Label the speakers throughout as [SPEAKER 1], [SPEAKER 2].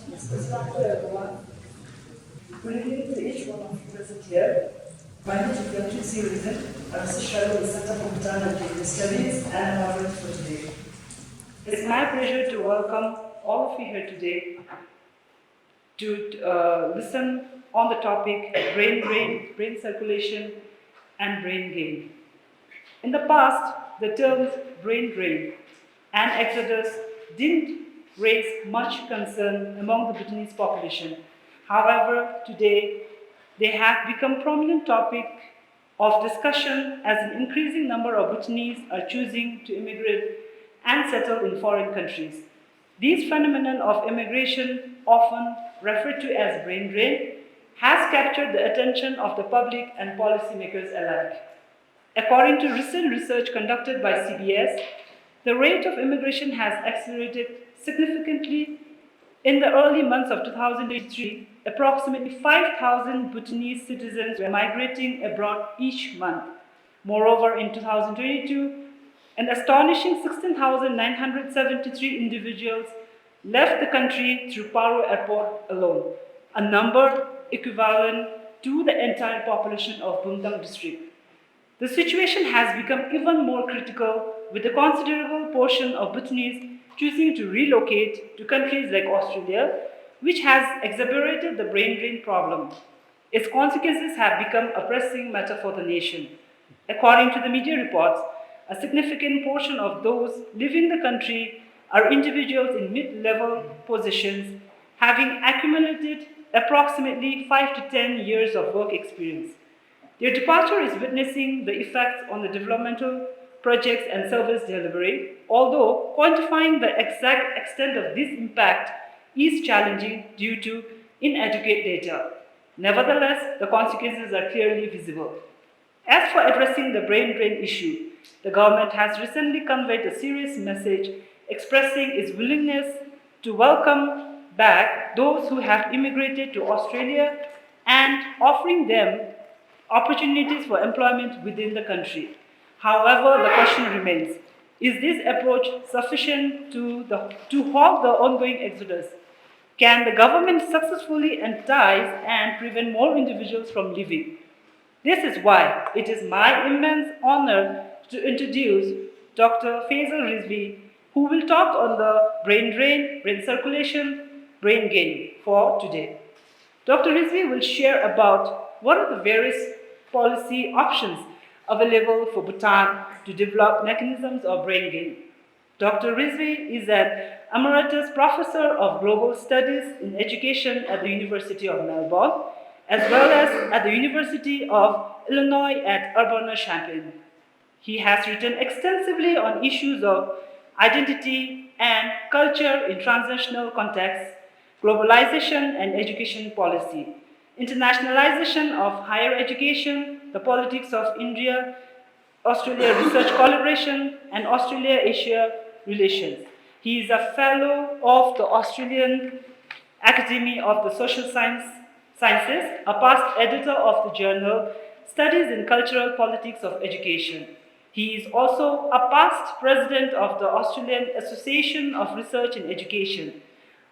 [SPEAKER 1] Good afternoon, everyone. Good evening to each one of you present here. My name is Emeritus I'm a fellow in the Center for Bhutan and GNH Studies, and I'm honored for today. It's my pleasure to welcome all of you here today to listen on the topic brain drain, brain circulation, and brain gain. In the past, the terms brain drain and exodus didn't raise much concern among the Bhutanese population. However, today they have become prominent topic of discussion as an increasing number of Bhutanese are choosing to immigrate and settle in foreign countries. These phenomenon of immigration, often referred to as brain drain, has captured the attention of the public and policymakers alike. According to recent research conducted by CBS, the rate of immigration has accelerated significantly. In the early months of 2023, approximately 5,000 Bhutanese citizens were migrating abroad each month. Moreover, in 2022, an astonishing 16,973 individuals left the country through Paro Airport alone, a number equivalent to the entire population of Bumtang district. The situation has become even more critical with a considerable portion of Bhutanese choosing to relocate to countries like Australia, which has exacerbated the brain drain problem. Its consequences have become a pressing matter for the nation. According to the media reports, a significant portion of those leaving the country are individuals in mid-level positions having accumulated approximately 5 to 10 years of work experience. Their departure is witnessing the effects on the developmental projects and service delivery, although quantifying the exact extent of this impact is challenging due to inadequate data. Nevertheless, the consequences are clearly visible. As for addressing the brain drain issue, the government has recently conveyed a serious message expressing its willingness to welcome back those who have immigrated to Australia and offering them opportunities for employment within the country. However, the question remains, is this approach sufficient to halt the ongoing exodus? Can the government successfully entice and prevent more individuals from leaving? This is why it is my immense honor to introduce Dr. Fazal Rizvi, who will talk on the brain drain, brain circulation, brain gain for today. Dr. Rizvi will share about what are the various policy options available for Bhutan to develop mechanisms of brain gain. Dr. Rizvi is an Emeritus Professor of Global Studies in Education at the University of Melbourne, as well as at the University of Illinois at Urbana-Champaign. He has written extensively on issues of identity and culture in transnational contexts, globalization and education policy, internationalization of higher education, the politics of India, Australia research collaboration, and Australia-Asia relations. He is a fellow of the Australian Academy of the Sciences, a past editor of the journal Studies in Cultural Politics of Education. He is also a past president of the Australian Association of Research in Education.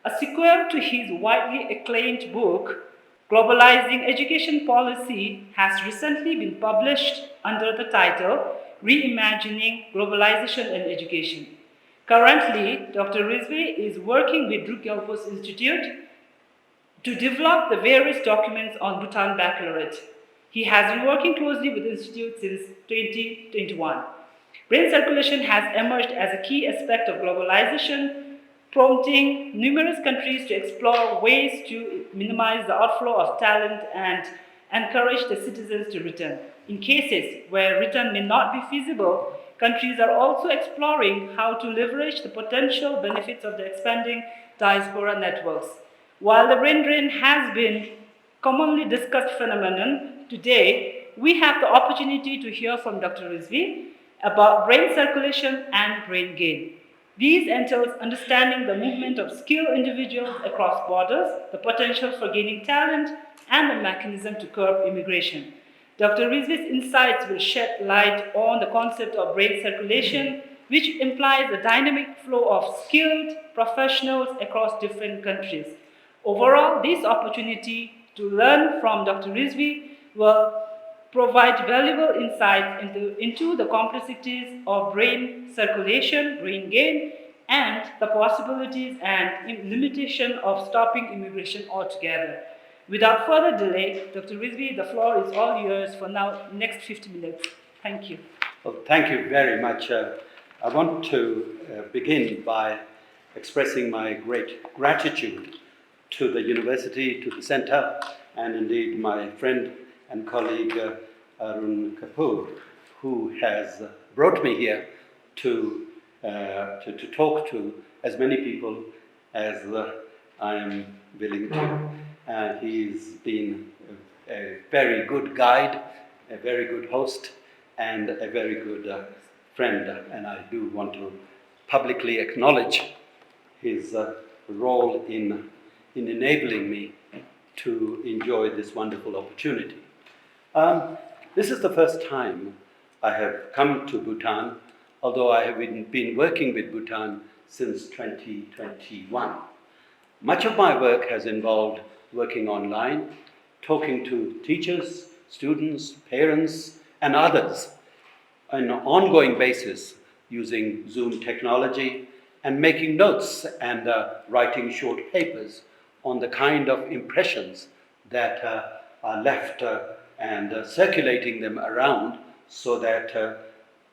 [SPEAKER 1] A sequel to his widely acclaimed book, Globalizing Education Policy, has recently been published under the title Reimagining Globalization in Education. Currently, Dr. Rizvi is working with Druk Institute to develop the various documents on Bhutan Baccalaureate. He has been working closely with the Institute since 2021. Brain circulation has emerged as a key aspect of globalization, prompting numerous countries to explore ways to minimize the outflow of talent and encourage the citizens to return. In cases where return may not be feasible, countries are also exploring how to leverage the potential benefits of the expanding diaspora networks. While the brain drain has been commonly discussed phenomenon, today we have the opportunity to hear from Dr. Rizvi about brain circulation and brain gain. These entails understanding the movement of skilled individuals across borders, the potential for gaining talent, and the mechanism to curb immigration. Dr. Rizvi's insights will shed light on the concept of brain circulation, which implies a dynamic flow of skilled professionals across different countries. Overall, this opportunity to learn from Dr. Rizvi will provide valuable insights into the complexities of brain circulation, brain gain, and the possibilities and limitation of stopping immigration altogether. Without further delay, Dr. Rizvi, the floor is all yours for now, next 50 minutes. Thank you.
[SPEAKER 2] Well, thank you very much. I want to begin by expressing my great gratitude to the university, to the center, and indeed my friend and colleague Arun Kapoor, who has brought me here to talk to as many people as I am willing to. He's been a very good guide, a very good host, and a very good friend, and I do want to publicly acknowledge his role in enabling me to enjoy this wonderful opportunity. This is the first time I have come to Bhutan, although I have been working with Bhutan since 2021. Much of my work has involved working online, talking to teachers, students, parents, and others on an ongoing basis using Zoom technology and making notes and writing short papers on the kind of impressions that are left and circulating them around so that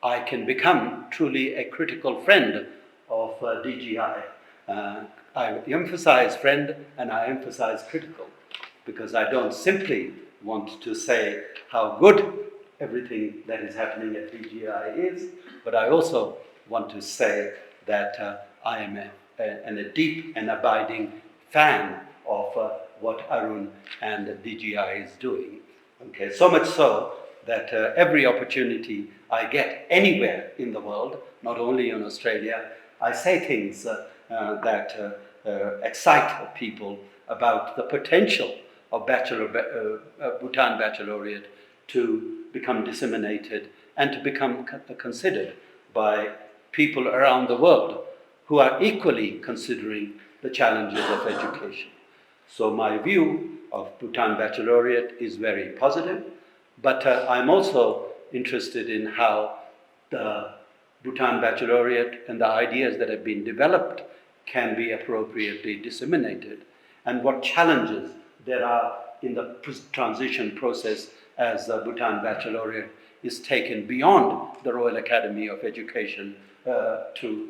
[SPEAKER 2] I can become truly a critical friend of DGI. I emphasize friend and I emphasize critical because I don't simply want to say how good everything that is happening at DGI is, but I also want to say that I am a deep and abiding fan of what Arun and DGI is doing. Okay, so much so that every opportunity I get anywhere in the world, not only in Australia, I say things that excite people about the potential of Bhutan Baccalaureate to become disseminated and to become considered by people around the world who are equally considering the challenges of education. So my view of Bhutan Baccalaureate is very positive, but I'm also interested in how the Bhutan Baccalaureate and the ideas that have been developed can be appropriately disseminated, and what challenges there are in the transition process as the Bhutan Baccalaureate is taken beyond the Royal Academy of Education to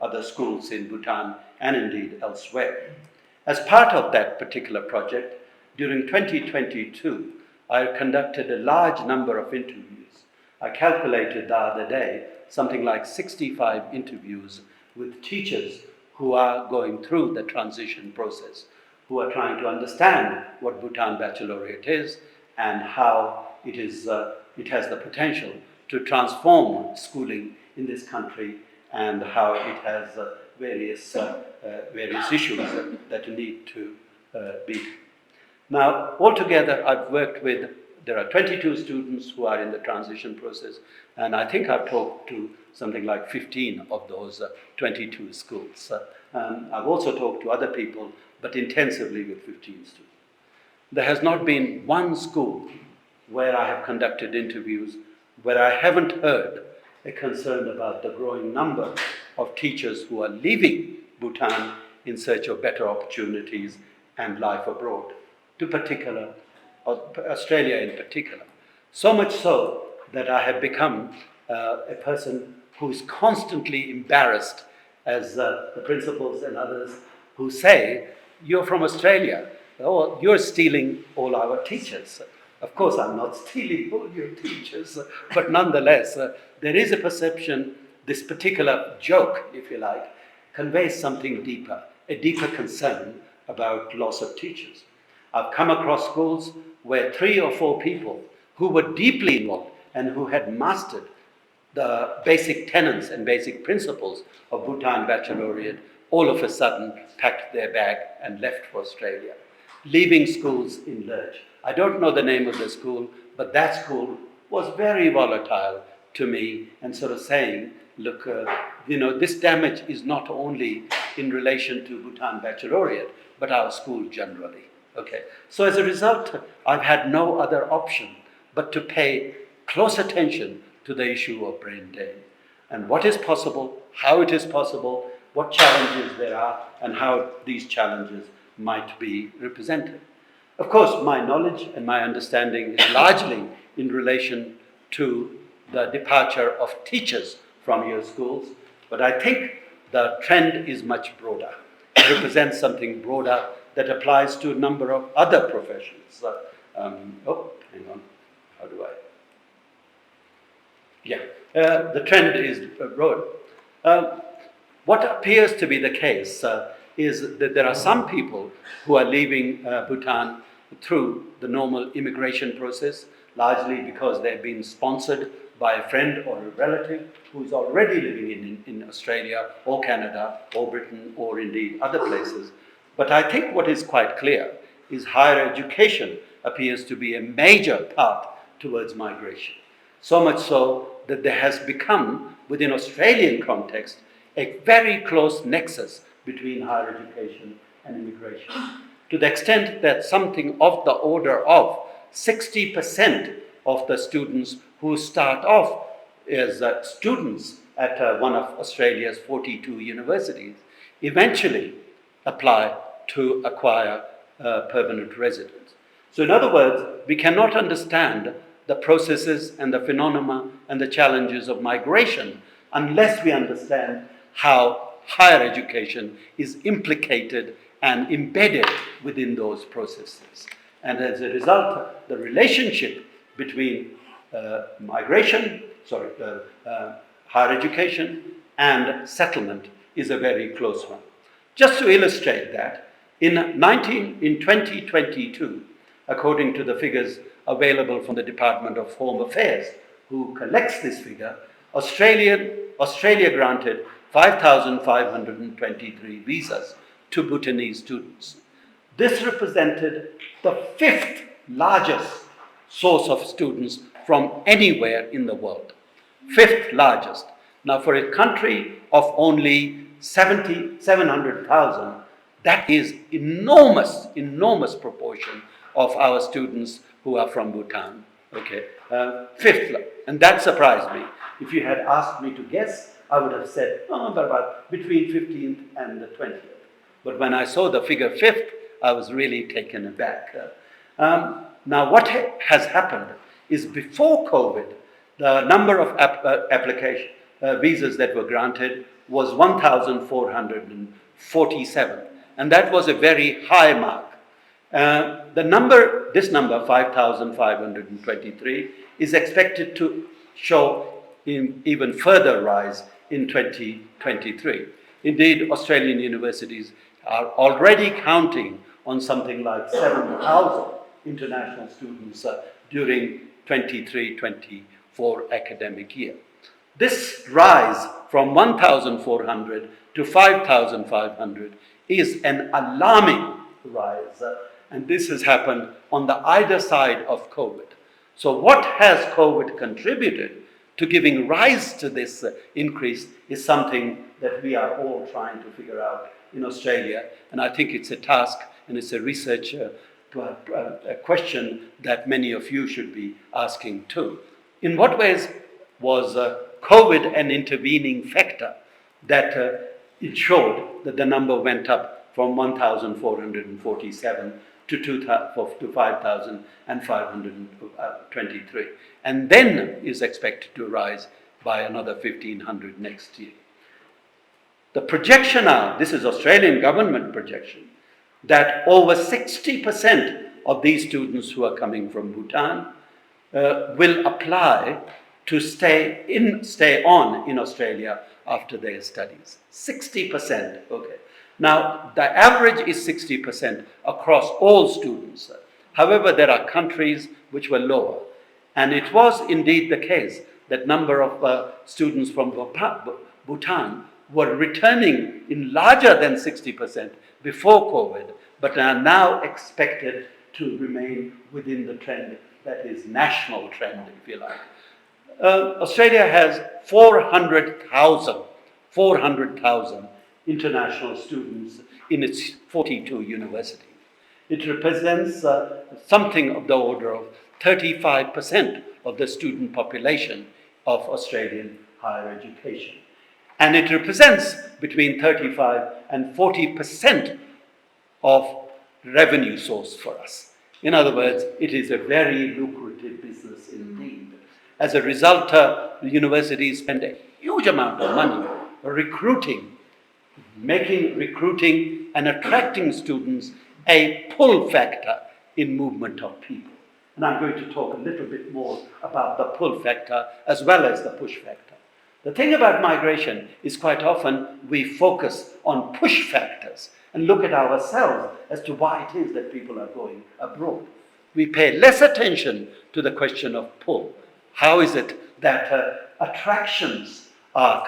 [SPEAKER 2] other schools in Bhutan and indeed elsewhere. As part of that particular project, during 2022, I conducted a large number of interviews. I calculated the other day something like 65 interviews with teachers who are going through the transition process, who are trying to understand what Bhutan Baccalaureate is and how it has the potential to transform schooling in this country and how it has various issues that need to be. Now, altogether, I've worked with, there are 22 students who are in the transition process, and I think I've talked to something like 15 of those 22 schools. I've also talked to other people, but intensively with 15 students. There has not been one school where I have conducted interviews where I haven't heard a concern about the growing number of teachers who are leaving Bhutan in search of better opportunities and life abroad, to particular, Australia in particular. So much so that I have become a person who is constantly embarrassed as the principals and others who say, "You're from Australia, oh, you're stealing all our teachers." Of course, I'm not stealing all your teachers, but nonetheless, there is a perception, this particular joke, if you like, conveys something deeper, a deeper concern about loss of teachers. I've come across schools where 3 or 4 people who were deeply involved and who had mastered the basic tenets and basic principles of Bhutan Baccalaureate all of a sudden packed their bag and left for Australia, leaving schools in lurch. I don't know the name of the school, but that school was very volatile to me and sort of saying, look, this damage is not only in relation to Bhutan Baccalaureate, but our school generally. Okay. So as a result, I've had no other option but to pay close attention to the issue of brain drain and what is possible, how it is possible, what challenges there are, and how these challenges might be represented. Of course, my knowledge and my understanding is largely in relation to the departure of teachers from your schools, but I think the trend is much broader. It represents something broader that applies to a number of other professions. Hang on, how do I? Yeah, the trend is broad. What appears to be the case is that there are some people who are leaving Bhutan through the normal immigration process, largely because they've been sponsored by a friend or a relative who is already living in Australia or Canada or Britain or indeed other places. But I think what is quite clear is higher education appears to be a major path towards migration. So much so that there has become, within Australian context, a very close nexus between higher education and immigration, to the extent that something of the order of 60% of the students who start off as students at one of Australia's 42 universities eventually apply to acquire permanent residence. So in other words, we cannot understand the processes and the phenomena and the challenges of migration unless we understand how higher education is implicated and embedded within those processes. And as a result, the relationship between higher education and settlement is a very close one. Just to illustrate that, in 2022, according to the figures available from the Department of Home Affairs, who collects this figure, Australia granted 5,523 visas to Bhutanese students. This represented the fifth largest source of students from anywhere in the world. Fifth largest. Now, for a country of only 700,000, that is enormous proportion of our students who are from Bhutan. Okay, fifth, and that surprised me. If you had asked me to guess, I would have said, about between 15th and the 20th. But when I saw the figure fifth, I was really taken aback. Now, what has happened is before COVID, the number of application visas that were granted was 1,447, and that was a very high mark. This number, 5,523, is expected to show even further rise in 2023. Indeed, Australian universities are already counting on something like 7,000 international students during 23-24 academic year. This rise from 1,400 to 5,500 is an alarming rise, and this has happened on the either side of COVID. So what has COVID contributed to giving rise to this increase is something that we are all trying to figure out in Australia, and I think it's a task and it's a research a question that many of you should be asking too. In what ways was COVID an intervening factor that it showed that the number went up from 1,447 to 5,523, and then is expected to rise by another 1,500 next year. The projection now, this is Australian government projection, that over 60% of these students who are coming from Bhutan will apply to stay on in Australia after their studies. 60%, okay. Now, the average is 60% across all students. However, there are countries which were lower. And it was indeed the case that number of students from Bhutan were returning in larger than 60% before COVID, but are now expected to remain within the trend that is national trend, if you like. Australia has 400,000 400,000 international students in its 42 universities. It represents something of the order of 35% of the student population of Australian higher education. And it represents between 35 and 40% of revenue source for us. In other words, it is a very lucrative business indeed. As a result, the universities spend a huge amount of money recruiting, making recruiting and attracting students a pull factor in movement of people. And I'm going to talk a little bit more about the pull factor as well as the push factor. The thing about migration is quite often we focus on push factors and look at ourselves as to why it is that people are going abroad. We pay less attention to the question of pull. How is it that attractions are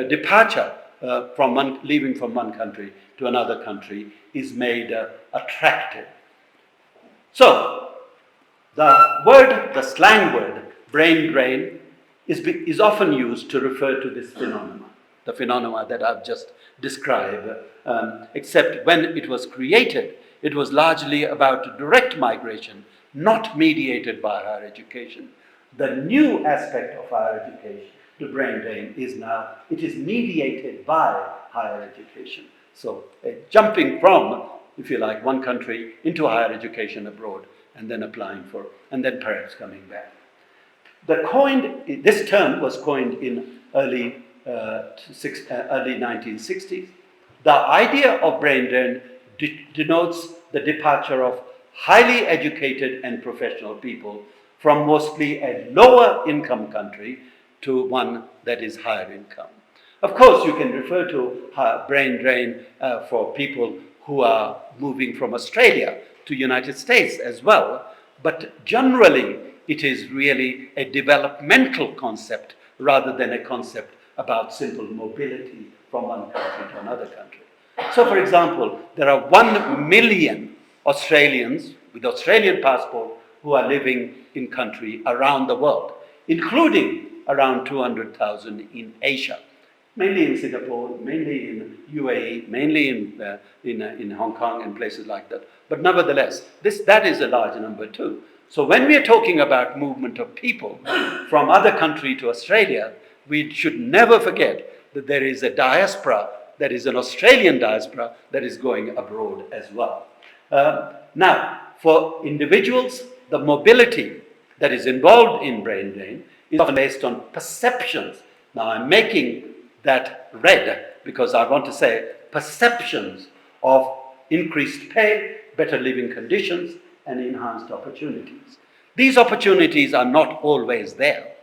[SPEAKER 2] departure from leaving from one country to another country is made attractive? So, the slang word, brain drain, is often used to refer to this phenomenon, the phenomena that I've just described, except when it was created, it was largely about direct migration, not mediated by higher education. The new aspect of higher education, the brain drain, is now, it is mediated by higher education. So jumping from, if you like, one country into higher education abroad, and then applying for, and then perhaps coming back. This term was coined in early 1960s. The idea of brain drain denotes the departure of highly educated and professional people from mostly a lower income country to one that is higher income. Of course, you can refer to brain drain for people who are moving from Australia to United States as well, but generally it is really a developmental concept rather than a concept about simple mobility from one country to another country. So, for example, there are 1 million Australians with Australian passport who are living in country around the world, including around 200,000 in Asia, mainly in Singapore, mainly in UAE, mainly in Hong Kong and places like that. But nevertheless, that is a large number too. So when we are talking about movement of people from other country to Australia, we should never forget that there is a diaspora, that is an Australian diaspora, that is going abroad as well. Now, for individuals, the mobility that is involved in brain drain is often based on perceptions. Now, I'm making that red because I want to say perceptions of increased pay, better living conditions, and enhanced opportunities. These opportunities are not always there.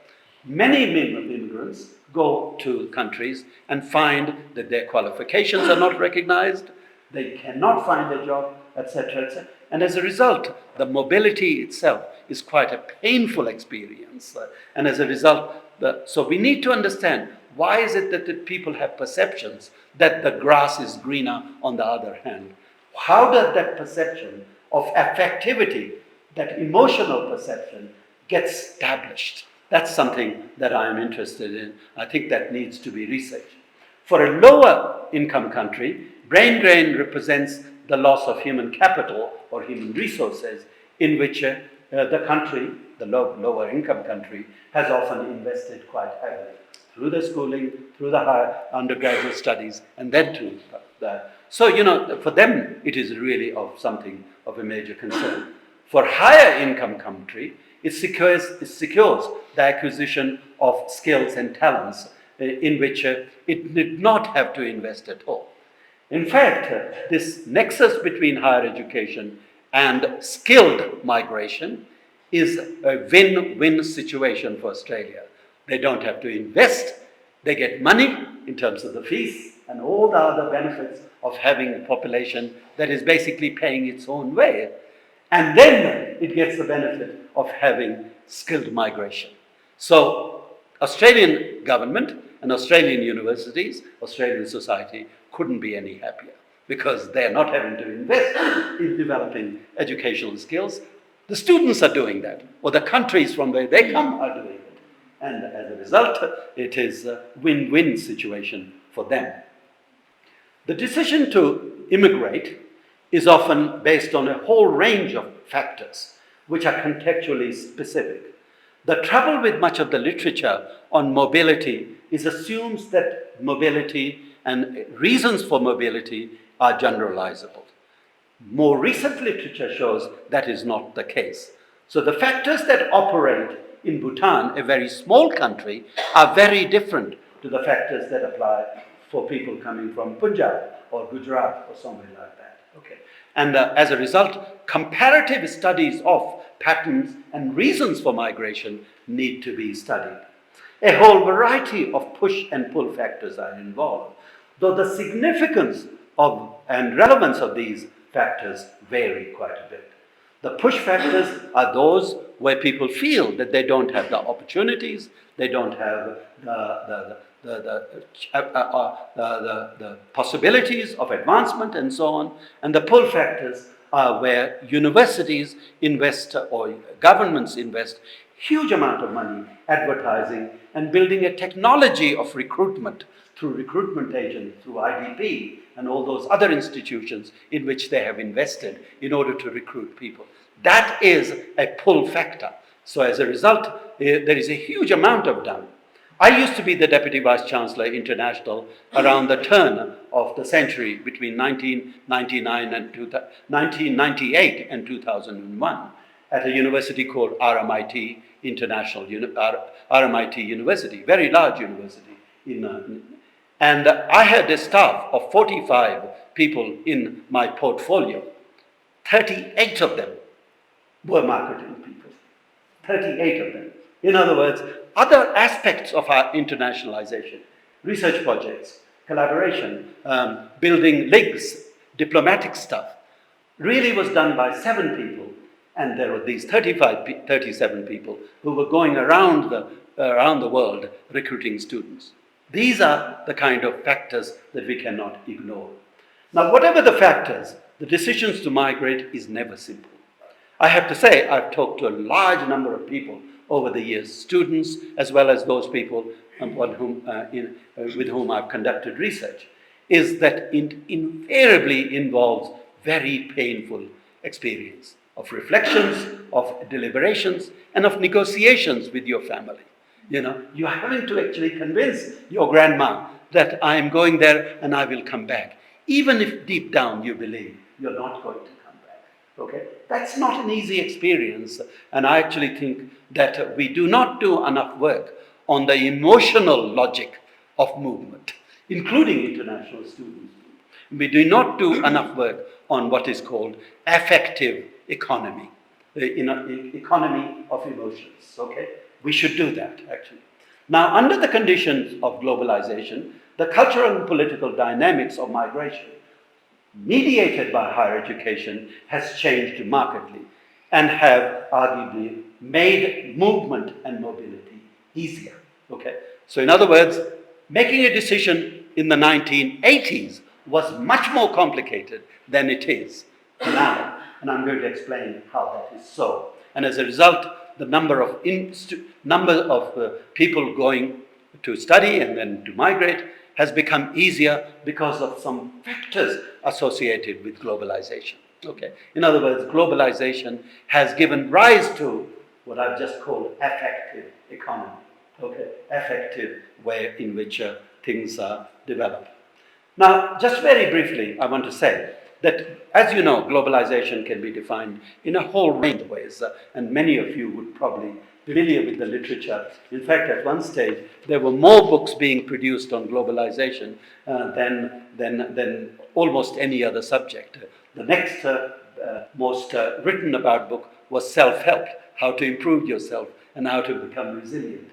[SPEAKER 2] Many immigrants go to countries and find that their qualifications are not recognized, they cannot find a job, etc., etc. And as a result, the mobility itself is quite a painful experience. And as a result, so we need to understand, why is it that people have perceptions that the grass is greener on the other hand? How does that perception of affectivity, that emotional perception, get established? That's something that I am interested in. I think that needs to be researched. For a lower income country, brain drain represents the loss of human capital or human resources in which the country, the lower income country, has often invested quite heavily through the schooling, through the higher undergraduate studies, and then to that. So, for them, it is really something of a major concern. For higher income country, it secures the acquisition of skills and talents in which it did not have to invest at all. In fact, this nexus between higher education and skilled migration is a win-win situation for Australia. They don't have to invest, they get money in terms of the fees and all the other benefits of having a population that is basically paying its own way. And then it gets the benefit of having skilled migration. So Australian government and Australian universities, Australian society couldn't be any happier because they're not having to invest in developing educational skills. The students are doing that, or the countries from where they come are doing it. And as a result, it is a win-win situation for them. The decision to immigrate is often based on a whole range of factors which are contextually specific. The trouble with much of the literature on mobility is assumes that mobility and reasons for mobility are generalizable. More recent literature shows that is not the case. So the factors that operate in Bhutan, a very small country, are very different to the factors that apply for people coming from Punjab or Gujarat or somewhere like that. Okay. And as a result, comparative studies of patterns and reasons for migration need to be studied. A whole variety of push and pull factors are involved, though the significance of and relevance of these factors vary quite a bit. The push factors are those where people feel that they don't have the opportunities, they don't have the possibilities of advancement and so on. And the pull factors are where universities invest or governments invest huge amount of money advertising and building a technology of recruitment through recruitment agents, through IDP, and all those other institutions in which they have invested in order to recruit people. That is a pull factor. So as a result, there is a huge amount of done. I used to be the Deputy Vice Chancellor International around the turn of the century between 1998 and 2001 at a university called RMIT RMIT University, very large university and I had a staff of 45 people in my portfolio. 38 of them were marketing people. 38 of them. In other words, other aspects of our internationalization, research projects, collaboration, building links, diplomatic stuff, really was done by 7 people. And there were these 37 people who were going around the world recruiting students. These are the kind of factors that we cannot ignore. Now, whatever the factors, the decisions to migrate is never simple. I have to say, I've talked to a large number of people over the years, students as well as those people with whom I've conducted research, is that it invariably involves very painful experience of reflections, of deliberations, and of negotiations with your family. You know, you're having to actually convince your grandma that I am going there and I will come back, even if deep down you believe you're not going to come back. Okay? That's not an easy experience, and I actually think that we do not do enough work on the emotional logic of movement, including international students. We do not do enough work on what is called affective economy, economy of emotions. Okay? We should do that, actually. Now, under the conditions of globalization, the cultural and political dynamics of migration, mediated by higher education, has changed markedly and have arguably made movement and mobility easier. Okay? So, in other words, making a decision in the 1980s was much more complicated than it is now. And I'm going to explain how that is so. And as a result, the number of people going to study and then to migrate has become easier because of some factors associated with globalization. Okay? In other words, globalization has given rise to what I've just called affective economy. Okay? Affective way in which things are developed. Now, just very briefly, I want to say that, as you know, globalization can be defined in a whole range of ways, and many of you would probably be familiar with the literature. In fact, at one stage, there were more books being produced on globalization than almost any other subject. The next most written about book was Self-Help, How to Improve Yourself and How to Become Resilient.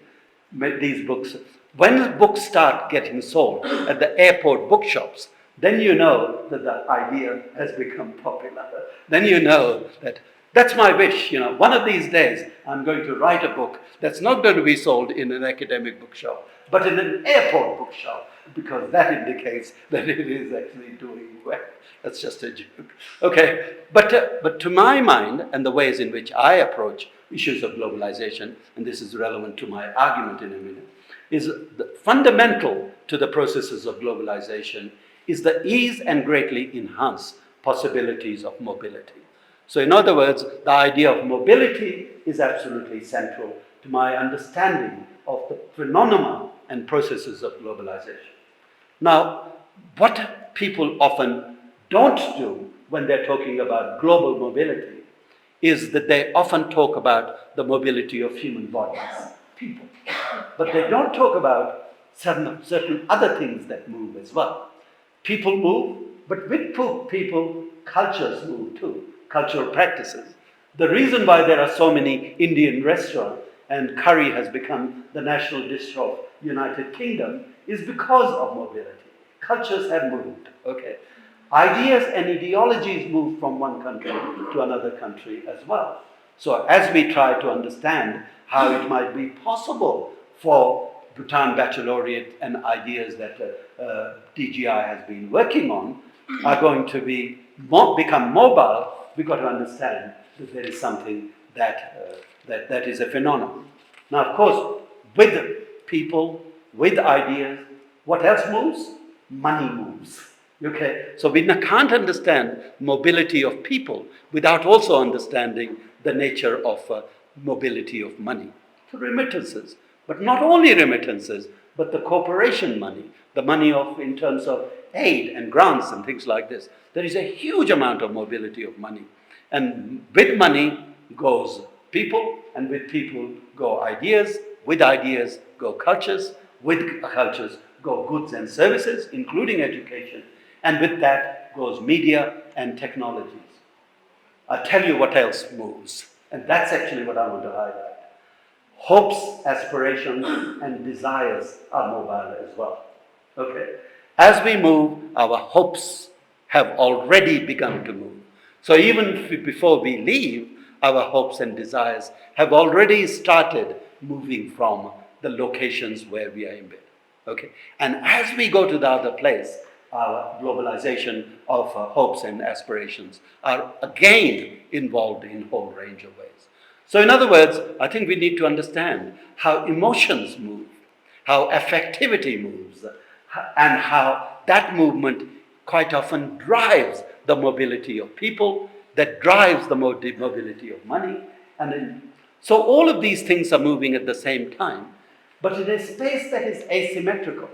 [SPEAKER 2] These books, when books start getting sold at the airport bookshops, then you know that the idea has become popular. Then you know that that's my wish. You know, one of these days I'm going to write a book that's not going to be sold in an academic bookshop, but in an airport bookshop, because that indicates that it is actually doing well. That's just a joke. Okay, but to my mind and the ways in which I approach issues of globalization, and this is relevant to my argument in a minute, is fundamental to the processes of globalization is the ease and greatly enhanced possibilities of mobility. So in other words, the idea of mobility is absolutely central to my understanding of the phenomena and processes of globalization. Now, what people often don't do when they're talking about global mobility is that they often talk about the mobility of human bodies, people. But they don't talk about certain other things that move as well. People move, but with people, cultures move too, cultural practices. The reason why there are so many Indian restaurants and curry has become the national dish of United Kingdom is because of mobility. Cultures have moved, okay? Ideas and ideologies move from one country to another country as well. So as we try to understand how it might be possible for Bhutan Baccalaureate and ideas that DGI has been working on are going to become mobile, we've got to understand that there is something that is a phenomenon. Now, of course, with people, with ideas, what else moves? Money moves. Okay, so we can't understand mobility of people without also understanding the nature of mobility of money. So remittances, but not only remittances, but the corporation money, the money in terms of aid and grants and things like this. There is a huge amount of mobility of money. And with money goes people, and with people go ideas, with ideas go cultures, with cultures go goods and services, including education, and with that goes media and technologies. I'll tell you what else moves, and that's actually what I want to highlight. Hopes, aspirations, and desires are mobile as well. Okay? As we move, our hopes have already begun to move. So even before we leave, our hopes and desires have already started moving from the locations where we are embedded. Okay? And as we go to the other place, our globalization of hopes and aspirations are again involved in a whole range of ways. So in other words, I think we need to understand how emotions move, how affectivity moves, and how that movement quite often drives the mobility of people, that drives the mobility of money. So all of these things are moving at the same time, but in a space that is asymmetrical.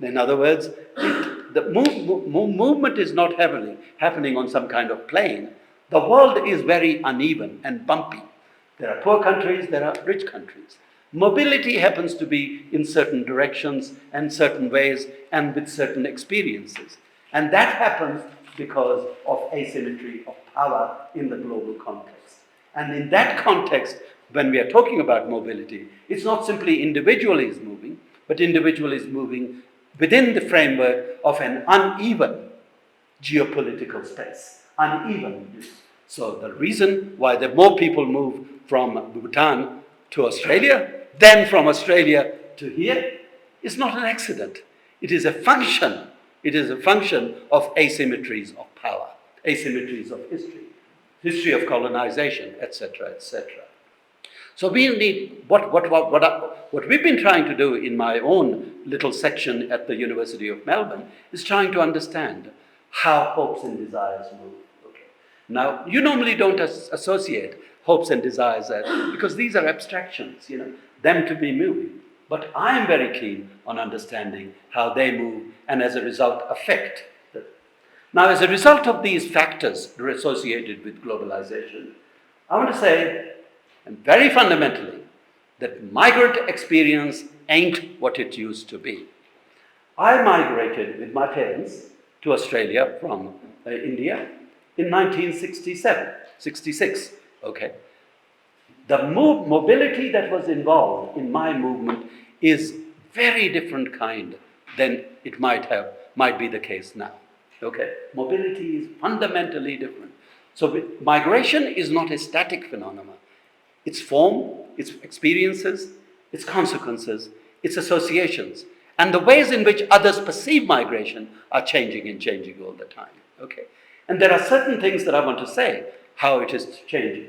[SPEAKER 2] In other words, the movement is not happening on some kind of plane. The world is very uneven and bumpy. There are poor countries, there are rich countries. Mobility happens to be in certain directions and certain ways and with certain experiences. And that happens because of asymmetry of power in the global context. And in that context, when we are talking about mobility, it's not simply individual is moving, but individual is moving within the framework of an uneven geopolitical space. Uneven. So the reason why the more people move from Bhutan to Australia, then from Australia to here, is not an accident. It is a function. It is a function of asymmetries of power, asymmetries of history of colonization, etc., etc. So we need, what we've been trying to do in my own little section at the University of Melbourne is trying to understand how hopes and desires move. Okay. Now, you normally don't associate hopes and desires because these are abstractions, them to be moving. But I am very keen on understanding how they move and as a result affect them. Now, as a result of these factors associated with globalization, I want to say, and very fundamentally, that migrant experience ain't what it used to be. I migrated with my parents to Australia from India in 1966, okay. The mobility that was involved in my movement is very different kind than it might be the case now, okay. Mobility is fundamentally different. So migration is not a static phenomenon. Its form, its experiences, its consequences, its associations, and the ways in which others perceive migration are changing all the time, okay? And there are certain things that I want to say, how it is changing.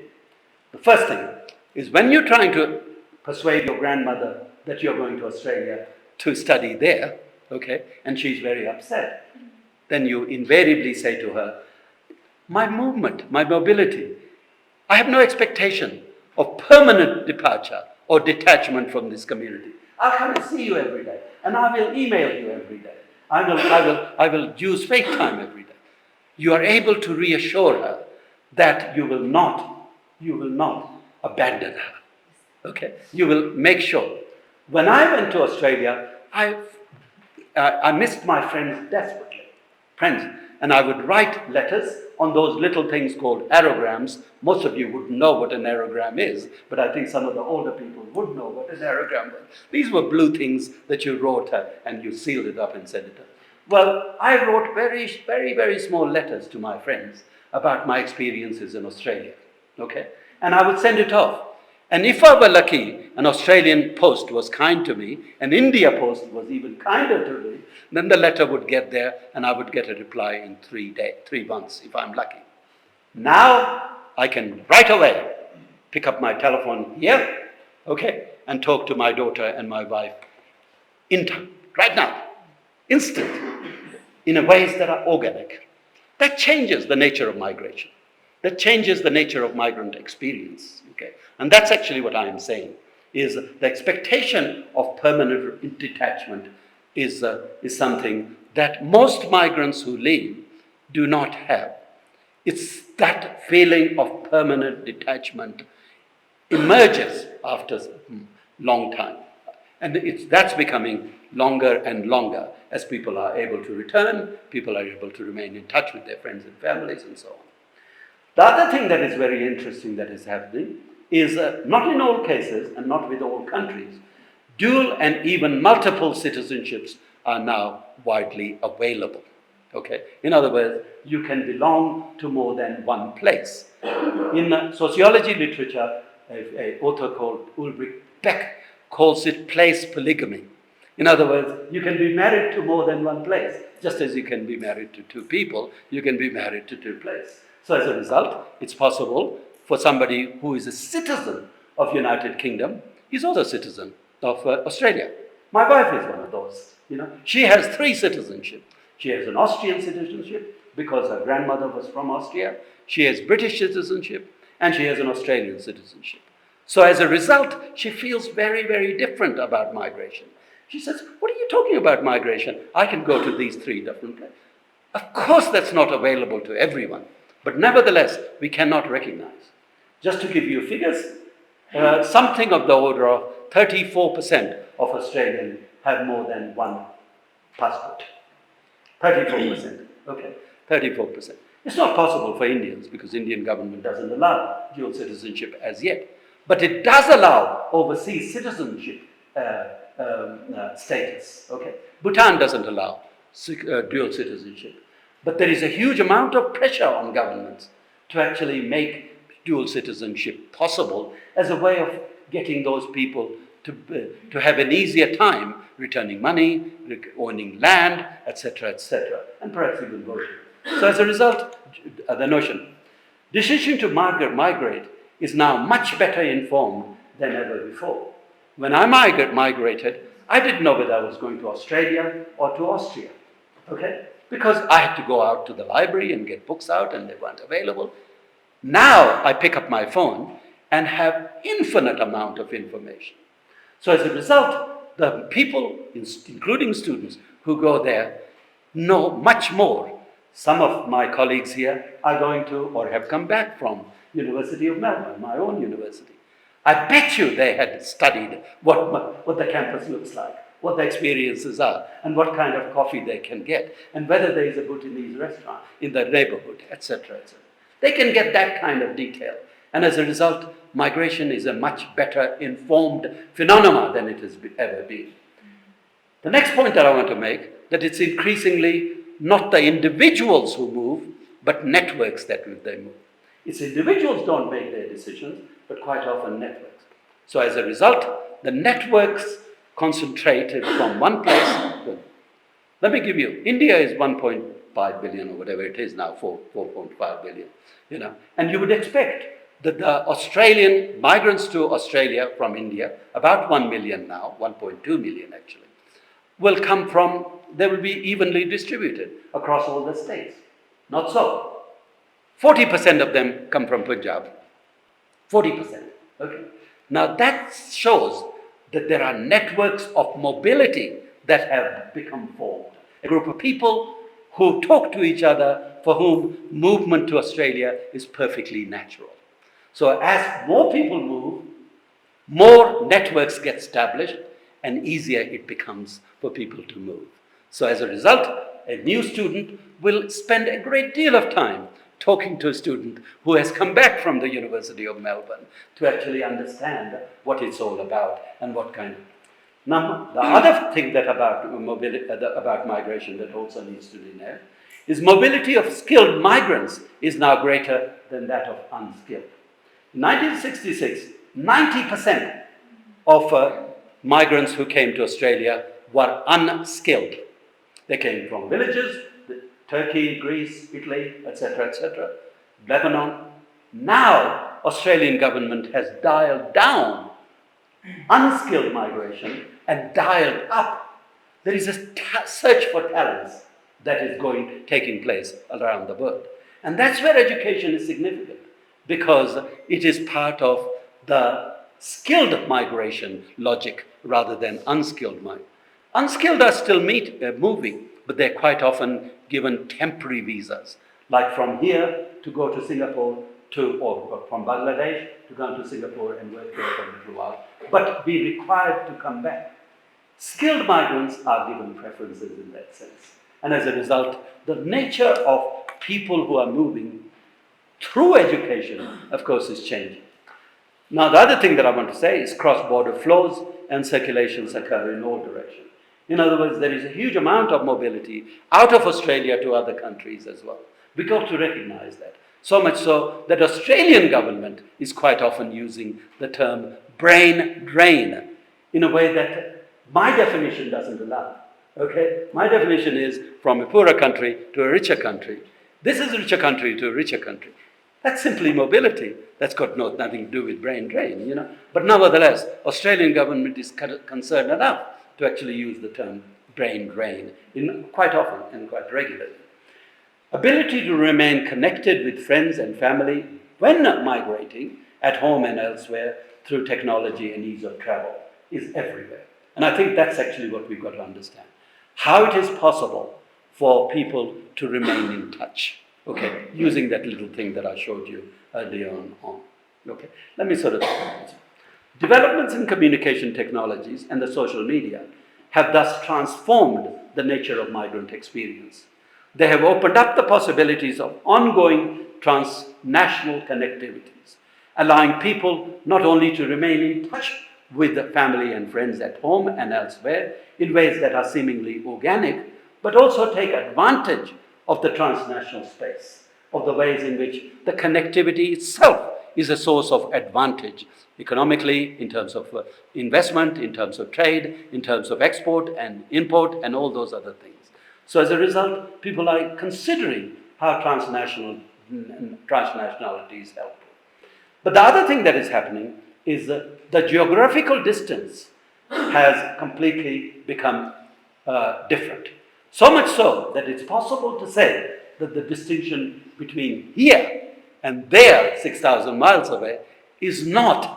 [SPEAKER 2] The first thing, is when you're trying to persuade your grandmother that you're going to Australia to study there, okay, and she's very upset, then you invariably say to her, my movement, my mobility, I have no expectation of permanent departure or detachment from this community. I'll come and see you every day, and I will email you every day. I will use FaceTime every day. You are able to reassure her that you will not abandon her. Okay? You will make sure. When I went to Australia, I missed my friends desperately. Friends. And I would write letters on those little things called aerograms. Most of you wouldn't know what an aerogram is, but I think some of the older people would know what an aerogram was. These were blue things that you wrote and you sealed it up and sent it up. Well, I wrote very, very, very small letters to my friends about my experiences in Australia. Okay? And I would send it off. And if I were lucky, an Australian post was kind to me, an India post was even kinder to me, then the letter would get there and I would get a reply in 3 months if I'm lucky. Now I can right away pick up my telephone here, okay, and talk to my daughter and my wife in time, right now, instant, in ways that are organic. That changes the nature of migration. That changes the nature of migrant experience. Okay? And that's actually what I am saying, is the expectation of permanent detachment is something that most migrants who leave do not have. It's that feeling of permanent detachment emerges after a long time. And that's becoming longer and longer as people are able to return, people are able to remain in touch with their friends and families and so on. The other thing that is very interesting that is happening is, not in all cases and not with all countries, dual and even multiple citizenships are now widely available. Okay? In other words, you can belong to more than one place. In sociology literature, an author called Ulrich Beck calls it place polygamy. In other words, you can be married to more than one place. Just as you can be married to two people, you can be married to two places. So as a result, it's possible for somebody who is a citizen of United Kingdom, he's also a citizen of Australia. My wife is one of those. She has 3 citizenships. She has an Austrian citizenship because her grandmother was from Austria. She has British citizenship, and she has an Australian citizenship. So as a result, she feels very, very different about migration. She says, what are you talking about migration? I can go to these 3 different places. Of course that's not available to everyone, but nevertheless, we cannot recognize. Just to give you figures, something of the order of 34% of Australians have more than one passport. 34%, okay, 34%. It's not possible for Indians because Indian government doesn't allow dual citizenship as yet. But it does allow overseas citizenship status, okay? Bhutan doesn't allow dual citizenship. But there is a huge amount of pressure on governments to actually make dual citizenship possible as a way of getting those people to have an easier time returning money, owning land, etc., and perhaps even voting. So as a result, the decision to migrate is now much better informed than ever before. When I migrated, I didn't know whether I was going to Australia or to Austria, okay? Because I had to go out to the library and get books out and they weren't available. Now I pick up my phone and have infinite amount of information. So as a result, the people, including students who go there, know much more. Some of my colleagues here are going to or have come back from University of Melbourne, my own university. I bet you they had studied what the campus looks like, what the experiences are, and what kind of coffee they can get, and whether there is a Bhutanese restaurant in the neighborhood, etc., etc. They can get that kind of detail. And as a result, migration is a much better informed phenomenon than it has ever been. The next point that I want to make, that it's increasingly not the individuals who move, but networks that they move. It's individuals don't make their decisions, but quite often networks. So as a result, the networks concentrated from one place. Let me give you, India is 1.5 billion or whatever it is now, 4.5 billion, and you would expect the Australian migrants to Australia from India, about 1 million now, 1.2 million actually, will come from, they will be evenly distributed across all the states. Not so. 40% of them come from Punjab. 40%. Okay. Now that shows that there are networks of mobility that have become formed. A group of people who talk to each other, for whom movement to Australia is perfectly natural. So as more people move, more networks get established, and easier it becomes for people to move. So as a result, a new student will spend a great deal of time talking to a student who has come back from the University of Melbourne to actually understand what it's all about and what kind of. Now, the other thing that about mobility, about migration that also needs to be known is mobility of skilled migrants is now greater than that of unskilled. In 1966, 90% of migrants who came to Australia were unskilled. They came from villages, Turkey, Greece, Italy, etc., Lebanon. Now, Australian government has dialed down unskilled migration and dialed up. There is a search for talents that is taking place around the world. And that's where education is significant, because it is part of the skilled migration logic rather than unskilled migration. Unskilled are still moving, but they're quite often given temporary visas, like from here to go to Singapore or from Bangladesh to go to Singapore and work there for a little while, but be required to come back. Skilled migrants are given preferences in that sense. And as a result, the nature of people who are moving through education, of course, is changing. Now, the other thing that I want to say is cross-border flows and circulations occur in all directions. In other words, there is a huge amount of mobility out of Australia to other countries as well. We've got to recognize that. So much so that Australian government is quite often using the term brain drain in a way that my definition doesn't allow. Okay? My definition is from a poorer country to a richer country. This is a richer country to a richer country. That's simply mobility. That's got nothing to do with brain drain, you know. But nevertheless, Australian government is concerned enough to actually use the term brain drain quite often and quite regularly. Ability to remain connected with friends and family when migrating at home and elsewhere through technology and ease of travel is everywhere. And I think that's actually what we've got to understand. How it is possible for people to remain in touch, okay, using that little thing that I showed you earlier on. Okay, let me sort of. Developments in communication technologies and the social media have thus transformed the nature of migrant experience. They have opened up the possibilities of ongoing transnational connectivities, allowing people not only to remain in touch with the family and friends at home and elsewhere in ways that are seemingly organic, but also take advantage of the transnational space, of the ways in which the connectivity itself is a source of advantage economically, in terms of investment, in terms of trade, in terms of export and import, and all those other things. So as a result, people are considering how transnationality is helpful. But the other thing that is happening is that the geographical distance has completely become different. So much so that it's possible to say that the distinction between here and there, 6,000 miles away, is not,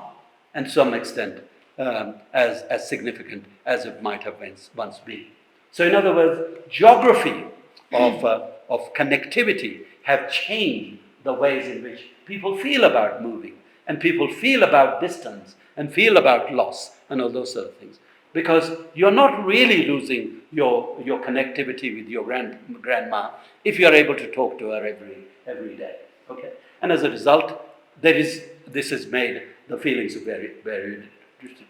[SPEAKER 2] and to some extent, as significant as it might have once been. So in other words, geography of connectivity have changed the ways in which people feel about moving, and people feel about distance, and feel about loss, and all those sort of things. Because you're not really losing your connectivity with your grandma if you're able to talk to her every day. Okay? And as a result, this has made the feelings very, very interesting.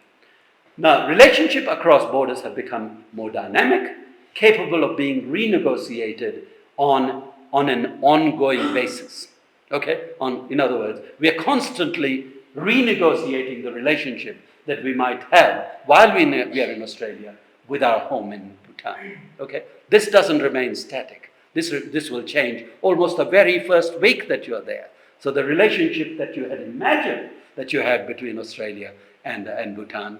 [SPEAKER 2] Now, relationship across borders have become more dynamic, capable of being renegotiated on an ongoing basis. Okay? In other words, we are constantly renegotiating the relationship that we might have while we are in Australia with our home in Bhutan. Okay? This doesn't remain static. This will change almost the very first week that you're there. So the relationship that you had imagined that you had between Australia and Bhutan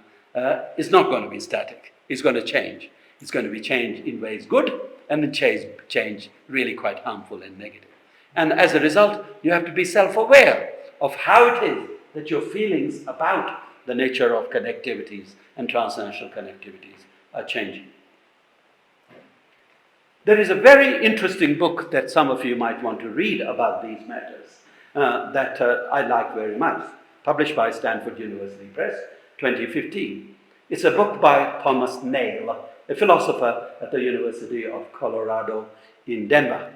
[SPEAKER 2] is not going to be static. It's going to change. It's going to be changed in ways good and in change really quite harmful and negative. And as a result, you have to be self-aware of how it is that your feelings about the nature of connectivities and transnational connectivities are changing. There is a very interesting book that some of you might want to read about these matters that I like very much, published by Stanford University Press, 2015. It's a book by Thomas Nagel, a philosopher at the University of Colorado in Denver.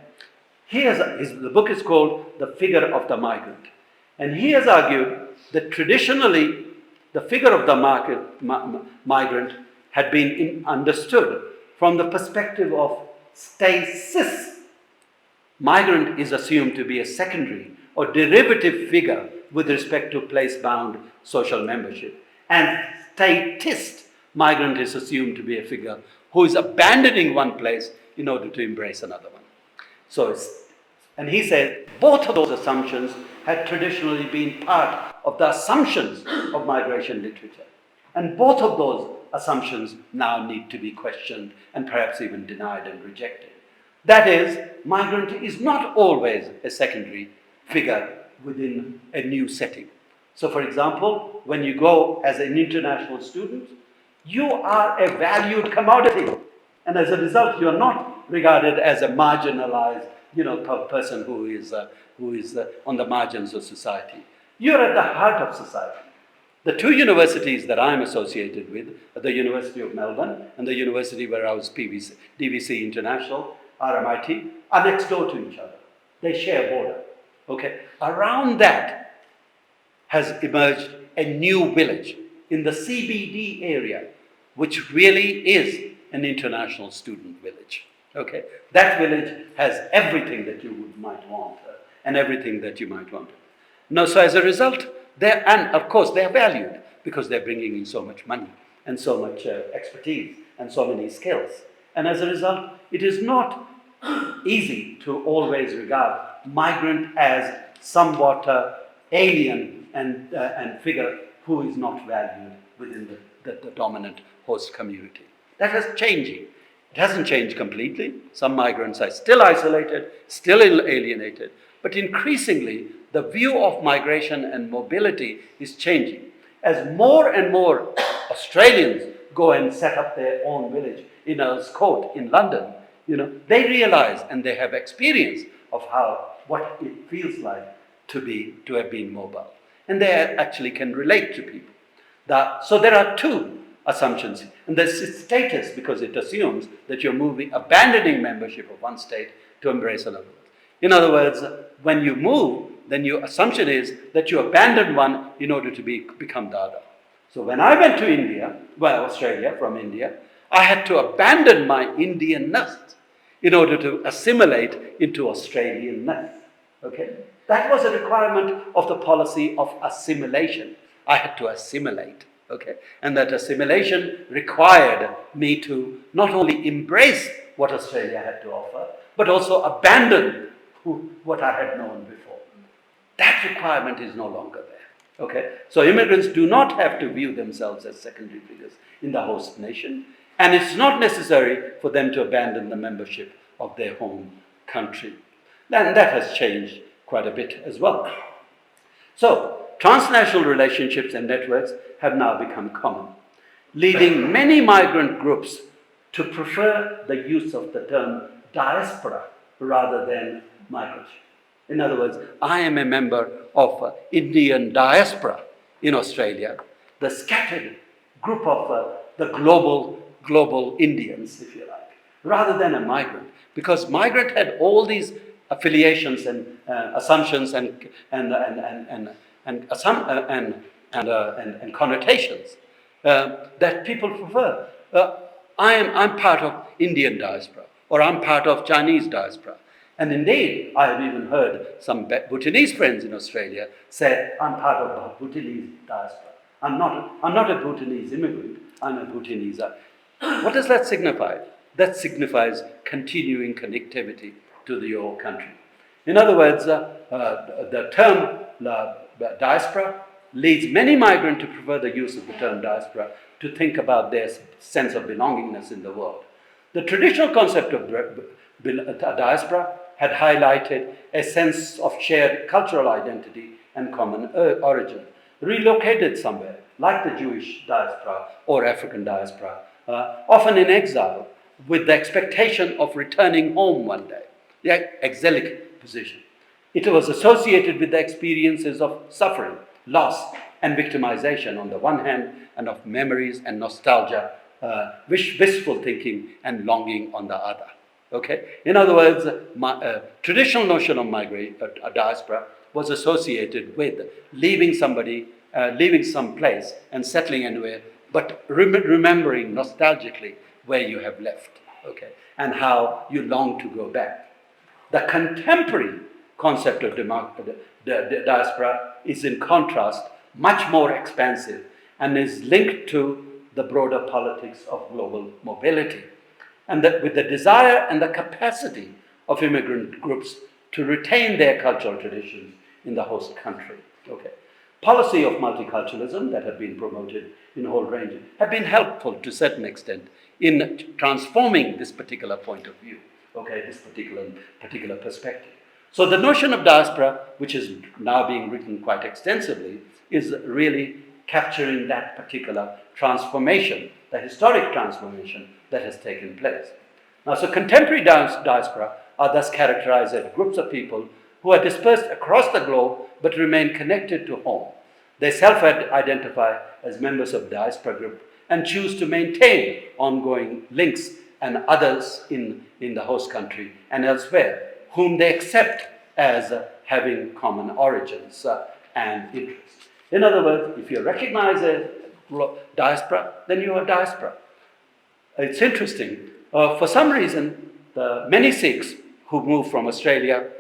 [SPEAKER 2] The book is called The Figure of the Migrant. And he has argued that traditionally the figure of the migrant had been understood from the perspective of stasis. Migrant is assumed to be a secondary or derivative figure with respect to place-bound social membership. And statist, migrant is assumed to be a figure who is abandoning one place in order to embrace another one. And he said both of those assumptions had traditionally been part of the assumptions of migration literature. And both of those assumptions now need to be questioned and perhaps even denied and rejected. That is, migrant is not always a secondary figure within a new setting. So, for example, when you go as an international student, you are a valued commodity. And as a result, you are not regarded as a marginalized person who is on the margins of society. You're at the heart of society. The two universities that I'm associated with, the University of Melbourne and the university where I was DVC International, RMIT, are next door to each other. They share a border. Okay? Around that has emerged a new village in the CBD area, which really is an international student village. Okay? That village has everything that you might want and everything that you might want. Now, so as a result, of course they're valued because they're bringing in so much money and so much expertise and so many skills. And as a result, it is not easy to always regard migrant as somewhat alien and figure who is not valued within the dominant host community. That is changing. It hasn't changed completely. Some migrants are still isolated, still alienated, but increasingly the view of migration and mobility is changing. As more and more Australians go and set up their own village in Earl's Court in London, they realize and they have experience of what it feels like to have been mobile. And they actually can relate to people. So there are two assumptions. And there's status because it assumes that you're abandoning membership of one state to embrace another. In other words, when you move, then your assumption is that you abandon one in order to become the other. So when I went to Australia from India, I had to abandon my Indianness in order to assimilate into Australianness. Okay? That was a requirement of the policy of assimilation. I had to assimilate. Okay? And that assimilation required me to not only embrace what Australia had to offer, but also abandon what I had known before. That requirement is no longer there. Okay? So immigrants do not have to view themselves as secondary figures in the host nation, and it's not necessary for them to abandon the membership of their home country. And that has changed quite a bit as well. So, transnational relationships and networks have now become common, leading many migrant groups to prefer the use of the term diaspora rather than migration. In other words, I am a member of Indian diaspora in Australia, the scattered group of the global Indians, if you like, rather than a migrant. Because migrant had all these affiliations and assumptions and connotations that people prefer. I'm part of Indian diaspora, or I'm part of Chinese diaspora. And indeed, I have even heard some Bhutanese friends in Australia say, I'm part of the Bhutanese diaspora. I'm not a Bhutanese immigrant, I'm a Bhutanese. What does that signify? That signifies continuing connectivity to your country. In other words, the term diaspora leads many migrants to prefer the use of the term diaspora to think about their sense of belongingness in the world. The traditional concept of diaspora had highlighted a sense of shared cultural identity and common origin, relocated somewhere, like the Jewish diaspora or African diaspora, often in exile, with the expectation of returning home one day, the exilic position. It was associated with the experiences of suffering, loss, and victimization on the one hand, and of memories and nostalgia, wishful thinking and longing on the other. Okay? In other words, traditional notion of diaspora was associated with leaving somebody, leaving some place and settling anywhere, but remembering nostalgically where you have left, okay, and how you long to go back. The contemporary concept of diaspora is, in contrast, much more expansive and is linked to the broader politics of global mobility, and that with the desire and the capacity of immigrant groups to retain their cultural traditions in the host country. Okay. Policy of multiculturalism that have been promoted in a whole range have been helpful to a certain extent in transforming this particular point of view, okay, this particular perspective. So the notion of diaspora, which is now being written quite extensively, is really capturing that particular transformation, the historic transformation that has taken place. Now, so contemporary diaspora are thus characterized as groups of people who are dispersed across the globe but remain connected to home. They self-identify as members of the diaspora group and choose to maintain ongoing links and others in the host country and elsewhere, whom they accept as having common origins and interests. In other words, if you recognize a diaspora, then you are diaspora. It's interesting. For some reason, the many Sikhs who moved from Australia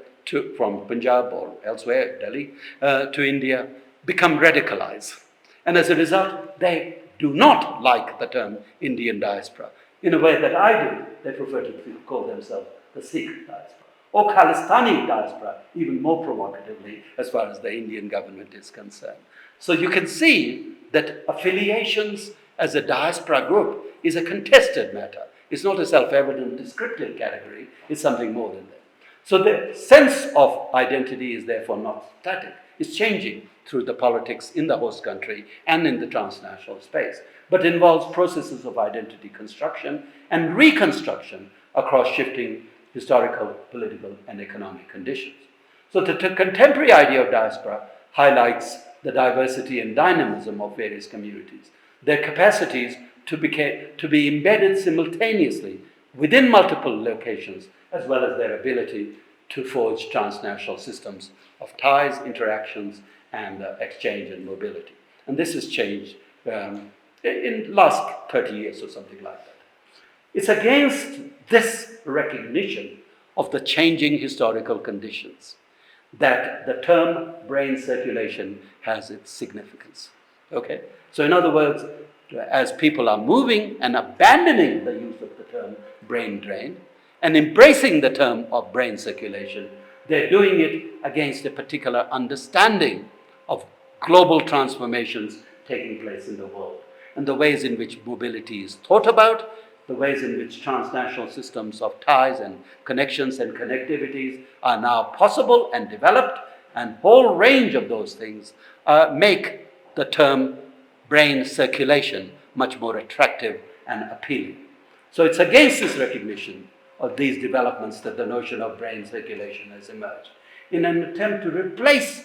[SPEAKER 2] from Punjab or elsewhere, Delhi, to India, become radicalized. And as a result, they do not like the term Indian diaspora. In a way that I do, they prefer to call themselves the Sikh diaspora. Or Khalistani diaspora, even more provocatively, as far as the Indian government is concerned. So you can see that affiliations as a diaspora group is a contested matter. It's not a self-evident descriptive category, it's something more than that. So the sense of identity is therefore not static. It's changing through the politics in the host country and in the transnational space, but involves processes of identity construction and reconstruction across shifting historical, political, and economic conditions. So the contemporary idea of diaspora highlights the diversity and dynamism of various communities, their capacities to be embedded simultaneously within multiple locations, as well as their ability to forge transnational systems of ties, interactions, and exchange and mobility. And this has changed in the last 30 years or something like that. It's against this recognition of the changing historical conditions that the term brain circulation has its significance. Okay? So in other words, as people are moving and abandoning the use of the term brain drain and embracing the term of brain circulation, they're doing it against a particular understanding of global transformations taking place in the world and the ways in which mobility is thought about, the ways in which transnational systems of ties and connections and connectivities are now possible and developed, and a whole range of those things make the term brain circulation much more attractive and appealing. So it's against this recognition of these developments that the notion of brain circulation has emerged, in an attempt to replace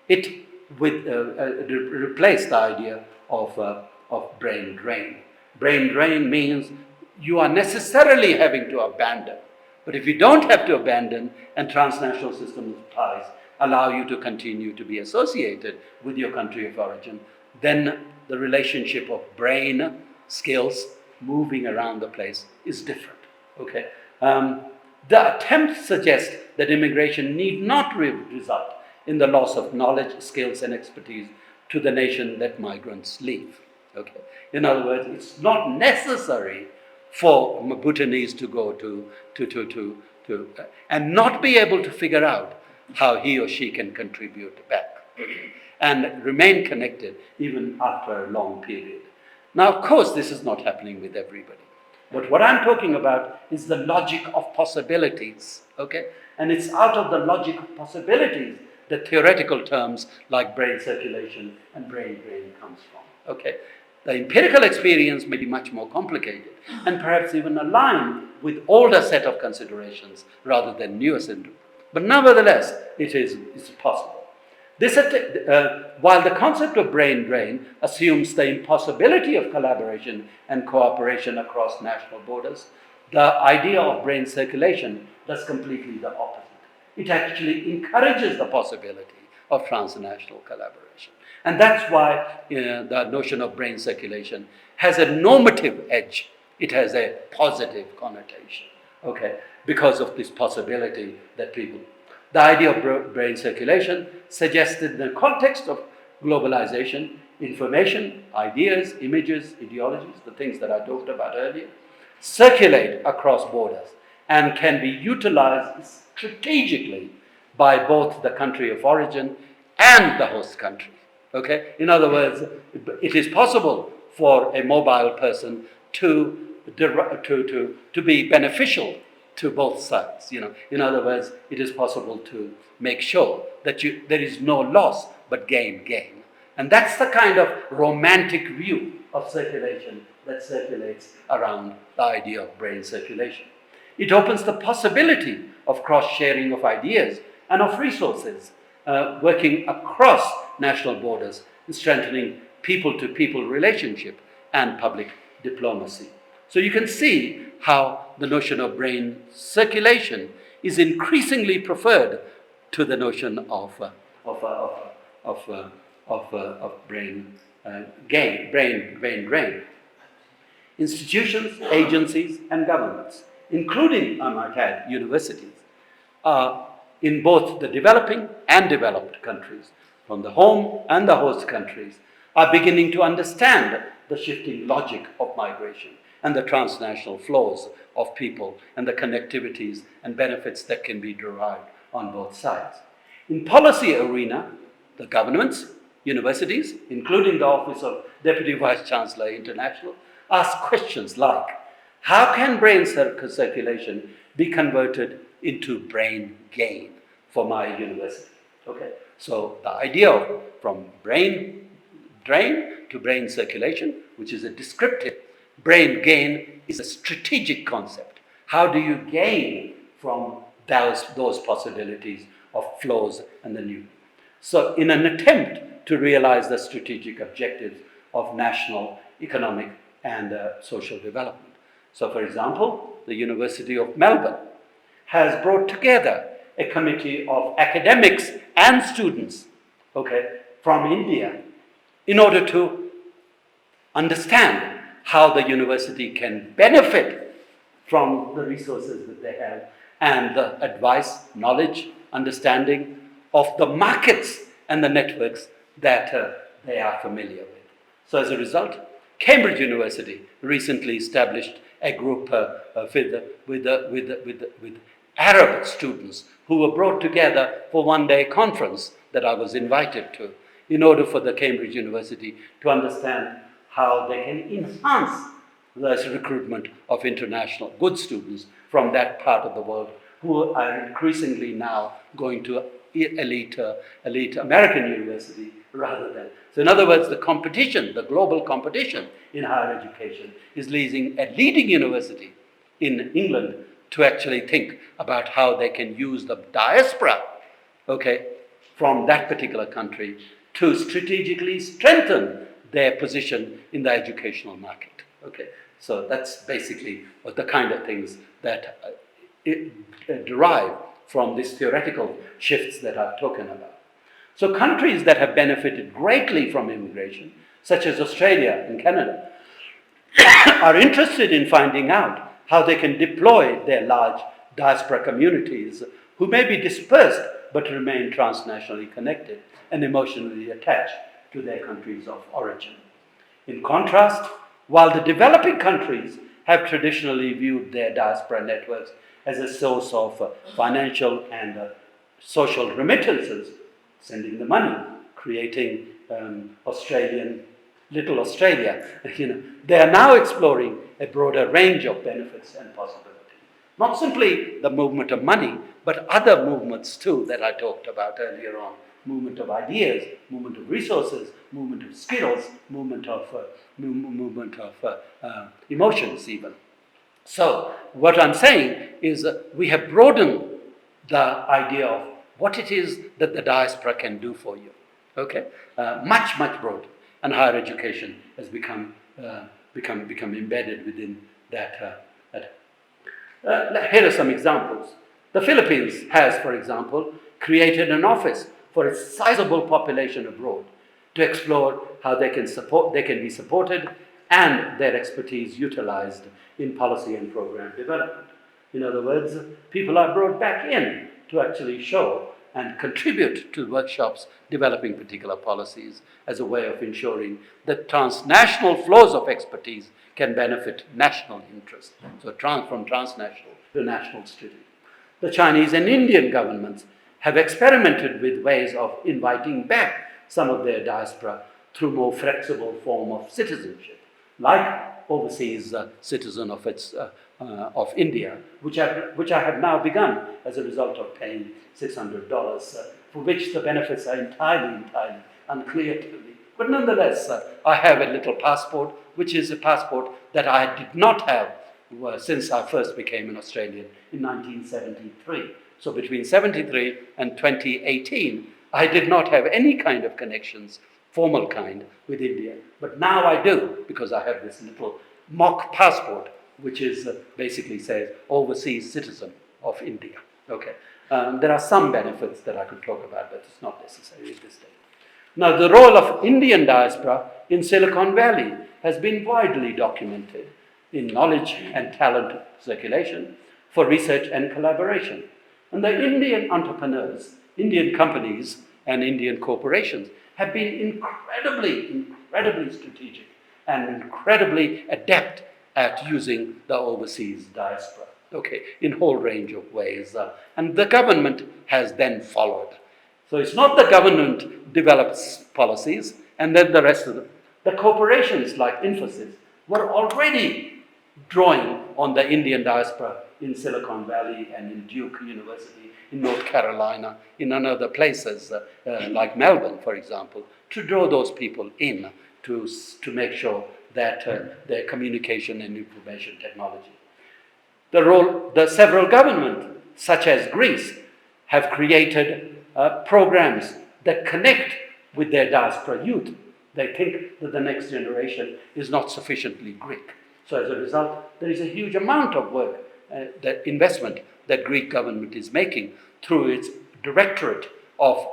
[SPEAKER 2] it with, replace the idea of brain drain. Brain drain means you are necessarily having to abandon. But if you don't have to abandon, and transnational systems of ties allow you to continue to be associated with your country of origin, then the relationship of brain skills moving around the place is different. Okay? The attempt suggests that immigration need not result in the loss of knowledge, skills, and expertise to the nation that migrants leave. Okay? In other words, it's not necessary for Bhutanese to go to and not be able to figure out how he or she can contribute back and remain connected even after a long period. Now, of course, this is not happening with everybody. But what I'm talking about is the logic of possibilities, okay? And it's out of the logic of possibilities that theoretical terms like brain circulation and brain drain comes from, okay? The empirical experience may be much more complicated and perhaps even aligned with older set of considerations rather than newer syndrome. But nevertheless, it's possible. While the concept of brain drain assumes the impossibility of collaboration and cooperation across national borders, the idea of brain circulation does completely the opposite. It actually encourages the possibility of transnational collaboration. And that's why the notion of brain circulation has a normative edge. It has a positive connotation, okay, because of this possibility that people... The idea of brain circulation suggested in the context of globalization, information, ideas, images, ideologies, the things that I talked about earlier, circulate across borders and can be utilized strategically by both the country of origin and the host country. Okay? In other words, it is possible for a mobile person to be beneficial to both sides. In other words, it is possible to make sure that there is no loss but gain. And that's the kind of romantic view of circulation that circulates around the idea of brain circulation. It opens the possibility of cross-sharing of ideas and of resources, working across national borders, strengthening people-to-people relationship and public diplomacy. So you can see how the notion of brain circulation is increasingly preferred to the notion of brain drain. Institutions, agencies, and governments, including, I might add, universities, in both the developing and developed countries, from the home and the host countries, are beginning to understand the shifting logic of migration and the transnational flows of people and the connectivities and benefits that can be derived on both sides. In policy arena, the governments, universities, including the Office of Deputy Vice Chancellor International, ask questions like, how can brain circulation be converted into brain gain for my university? Okay, so the idea of from brain drain to brain circulation, which is a descriptive, brain gain is a strategic concept. How do you gain from those possibilities of flows and the new? So in an attempt to realize the strategic objectives of national, economic, and social development. So for example, the University of Melbourne has brought together a committee of academics and students, okay, from India in order to understand how the university can benefit from the resources that they have and the advice, knowledge, understanding of the markets and the networks that they are familiar with. So as a result, Cambridge University recently established a group with Arab students who were brought together for one-day conference that I was invited to in order for the Cambridge University to understand how they can enhance the recruitment of international good students from that part of the world who are increasingly now going to elite American university rather than. So in other words, the competition, the global competition in higher education is leading a leading university in England to actually think about how they can use the diaspora, okay, from that particular country to strategically strengthen their position in the educational market. Okay, so that's basically the kind of things that derive from these theoretical shifts that I've spoken about. So countries that have benefited greatly from immigration, such as Australia and Canada, are interested in finding out how they can deploy their large diaspora communities who may be dispersed but remain transnationally connected and emotionally attached to their countries of origin. In contrast, while the developing countries have traditionally viewed their diaspora networks as a source of financial and social remittances, sending the money, creating little Australia. They are now exploring a broader range of benefits and possibilities. Not simply the movement of money, but other movements too that I talked about earlier on. Movement of ideas, movement of resources, movement of skills, movement of emotions even. So what I'm saying is we have broadened the idea of what it is that the diaspora can do for you. Okay, much broader, and higher education has become embedded within that. Here are some examples. The Philippines has, for example, created an office for its sizable population abroad to explore how they can be supported and their expertise utilized in policy and program development. In other words, people are brought back in to actually show and contribute to workshops developing particular policies as a way of ensuring that transnational flows of expertise can benefit national interests. So from transnational to national study. The Chinese and Indian governments have experimented with ways of inviting back some of their diaspora through more flexible form of citizenship, like overseas citizen of India, which I have now begun as a result of paying $600, for which the benefits are entirely unclear to me. But nonetheless, I have a little passport, which is a passport that I did not have since I first became an Australian in 1973. So between 73 and 2018, I did not have any kind of connections, formal kind, with India. But now I do, because I have this little mock passport, which is basically says overseas citizen of India. Okay. There are some benefits that I could talk about, but it's not necessary at this stage. Now, the role of Indian diaspora in Silicon Valley has been widely documented in knowledge and talent circulation for research and collaboration. And the Indian entrepreneurs, Indian companies, and Indian corporations have been incredibly strategic and incredibly adept at using the overseas diaspora, okay, in a whole range of ways. And the government has then followed. So it's not the government develops policies and then the rest of them. The corporations like Infosys were already drawing on the Indian diaspora in Silicon Valley and in Duke University, in North Carolina, in other places like Melbourne, for example, to draw those people in to make sure that their communication and information technology. The several governments, such as Greece, have created programs that connect with their diaspora youth. They think that the next generation is not sufficiently Greek. So as a result, there is a huge amount of work, that investment that Greek government is making through its Directorate of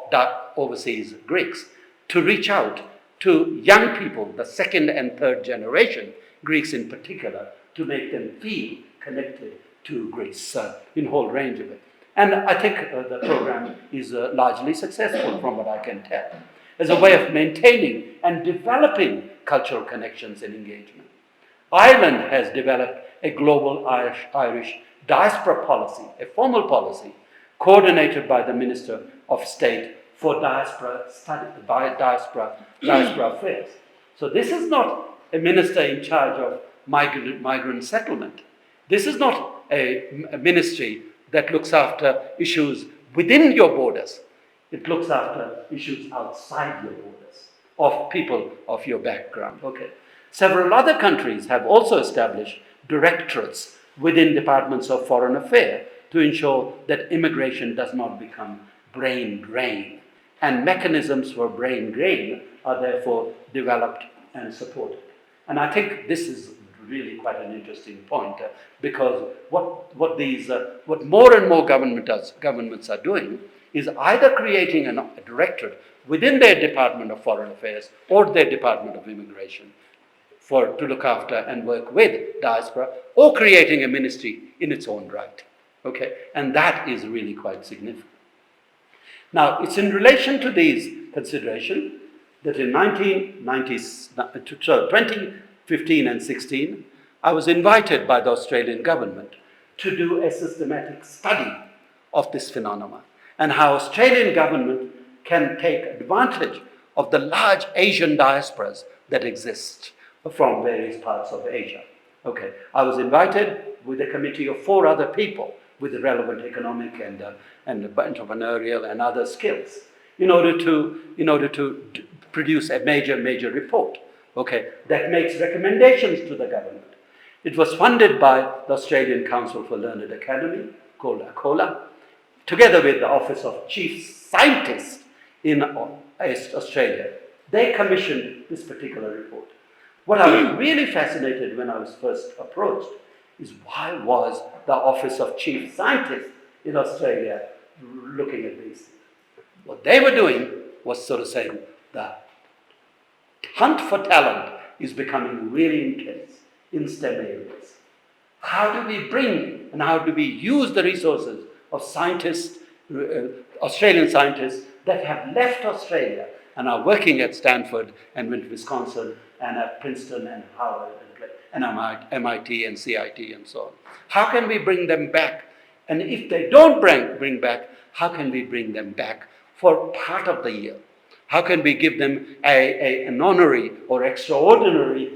[SPEAKER 2] Overseas Greeks to reach out to young people, the second and third generation, Greeks in particular, to make them feel connected to Greece in a whole range of it. And I think the program is largely successful from what I can tell, as a way of maintaining and developing cultural connections and engagement. Ireland has developed a global Irish diaspora policy, a formal policy, coordinated by the Minister of State for Diaspora Affairs. So this is not a minister in charge of migrant settlement. This is not a ministry that looks after issues within your borders. It looks after issues outside your borders, of people of your background. Okay. Several other countries have also established directorates within departments of foreign affairs to ensure that immigration does not become brain drain. And mechanisms for brain drain are therefore developed and supported. And I think this is really quite an interesting point because what more and more governments are doing is either creating a directorate within their Department of Foreign Affairs or their Department of Immigration to look after and work with diaspora, or creating a ministry in its own right. Okay, and that is really quite significant. Now, it's in relation to these considerations that in 2015 and 16, I was invited by the Australian government to do a systematic study of this phenomenon and how Australian government can take advantage of the large Asian diasporas that exist from various parts of Asia. Okay, I was invited with a committee of 4 other people with the relevant economic and entrepreneurial and other skills in order to produce a major report. Okay, that makes recommendations to the government. It was funded by the Australian Council for Learned Academy, called ACOLA, together with the Office of Chief Scientist in Australia. They commissioned this particular report. What I was really fascinated when I was first approached is why was the Office of Chief Scientist in Australia looking at these things? What they were doing was sort of saying the hunt for talent is becoming really intense in STEM areas. How do we bring and how do we use the resources of scientists, Australian scientists that have left Australia and are working at Stanford and Wisconsin and at Princeton and Harvard and MIT and CIT and so on? How can we bring them back? And if they don't bring back, how can we bring them back for part of the year? How can we give them an honorary or extraordinary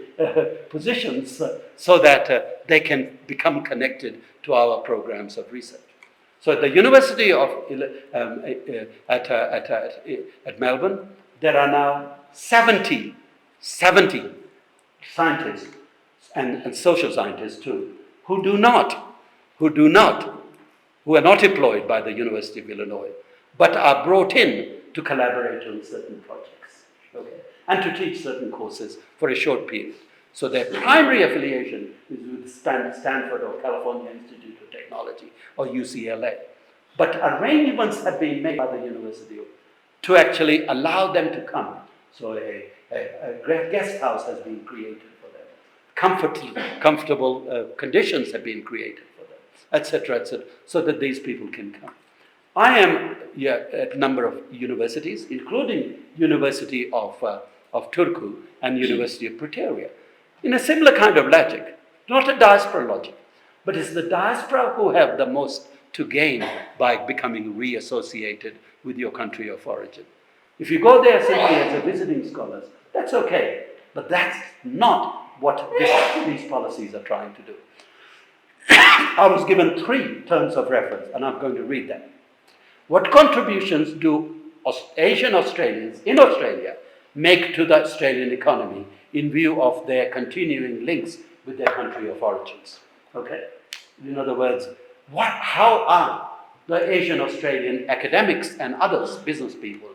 [SPEAKER 2] positions so that they can become connected to our programs of research? So at the University of at Melbourne, there are now 70 scientists and social scientists too, who are not employed by the University of Illinois, but are brought in to collaborate on certain projects, okay, and to teach certain courses for a short period. So their primary affiliation is with Stanford or California Institute of Technology or UCLA. But arrangements have been made by the university to actually allow them to come. So a guest house has been created for them. Comfortable conditions have been created for them, etc., so that these people can come. I am at a number of universities, including University of Turku and University of Pretoria, in a similar kind of logic, not a diaspora logic, but it's the diaspora who have the most to gain by becoming reassociated with your country of origin. If you go there simply as a visiting scholar, that's okay, but that's not what these policies are trying to do. I was given 3 terms of reference, and I'm going to read them. What contributions do Asian Australians in Australia make to the Australian economy in view of their continuing links with their country of origins? Okay? In other words, how are the Asian Australian academics and others, business people,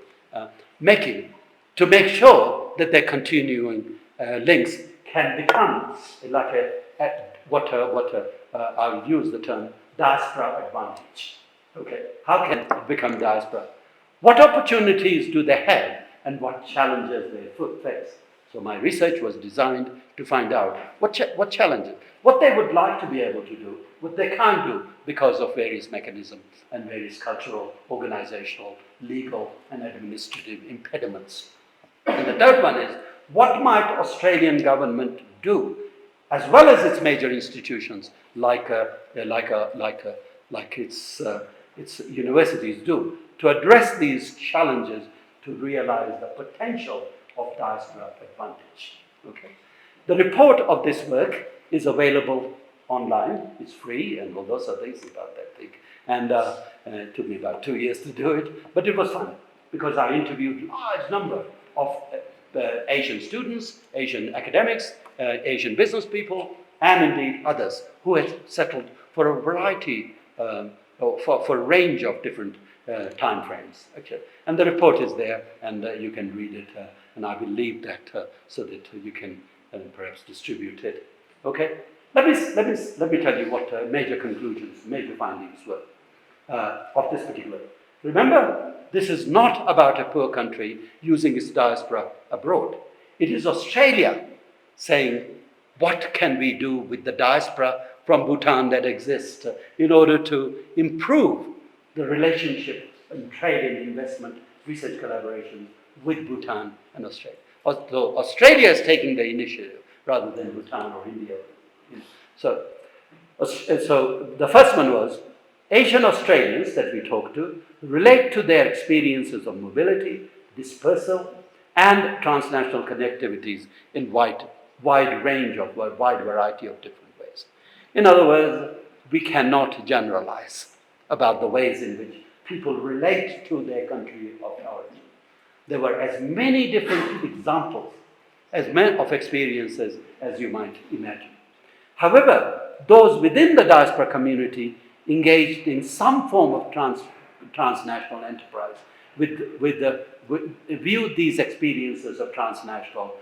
[SPEAKER 2] making to make sure that their continuing links can become like I'll use the term diaspora advantage. Okay, how can it become diaspora? What opportunities do they have and what challenges they face? So my research was designed to find out what challenges, what they would like to be able to do, what they can't do because of various mechanisms and various cultural, organizational, legal and administrative impediments. And the third one is, what might Australian government do, as well as its major institutions, like its universities do, to address these challenges to realize the potential of diaspora advantage. Okay? The report of this work is available online. It's free, and all those other things about that thing. And it took me about 2 years to do it, but it was fun because I interviewed a large number of Asian students, Asian academics, Asian business people, and indeed others who had settled for a variety, for a range of different time frames. Actually. And the report is there, and you can read it, and I will leave that so that you can perhaps distribute it. Okay? Let me tell you what major conclusions, major findings were of this particular. Remember, this is not about a poor country using its diaspora abroad. It is Australia saying, what can we do with the diaspora from Bhutan that exists in order to improve the relationship in trade and investment, research collaboration with Bhutan and Australia. So Australia is taking the initiative rather than Bhutan or India. So the first one was, Asian Australians that we talk to relate to their experiences of mobility, dispersal, and transnational connectivities in wide variety of different ways. In other words, we cannot generalize about the ways in which people relate to their country of origin. There were as many different examples of experiences as you might imagine. However, those within the diaspora community engaged in some form of transnational enterprise viewed these experiences of transnational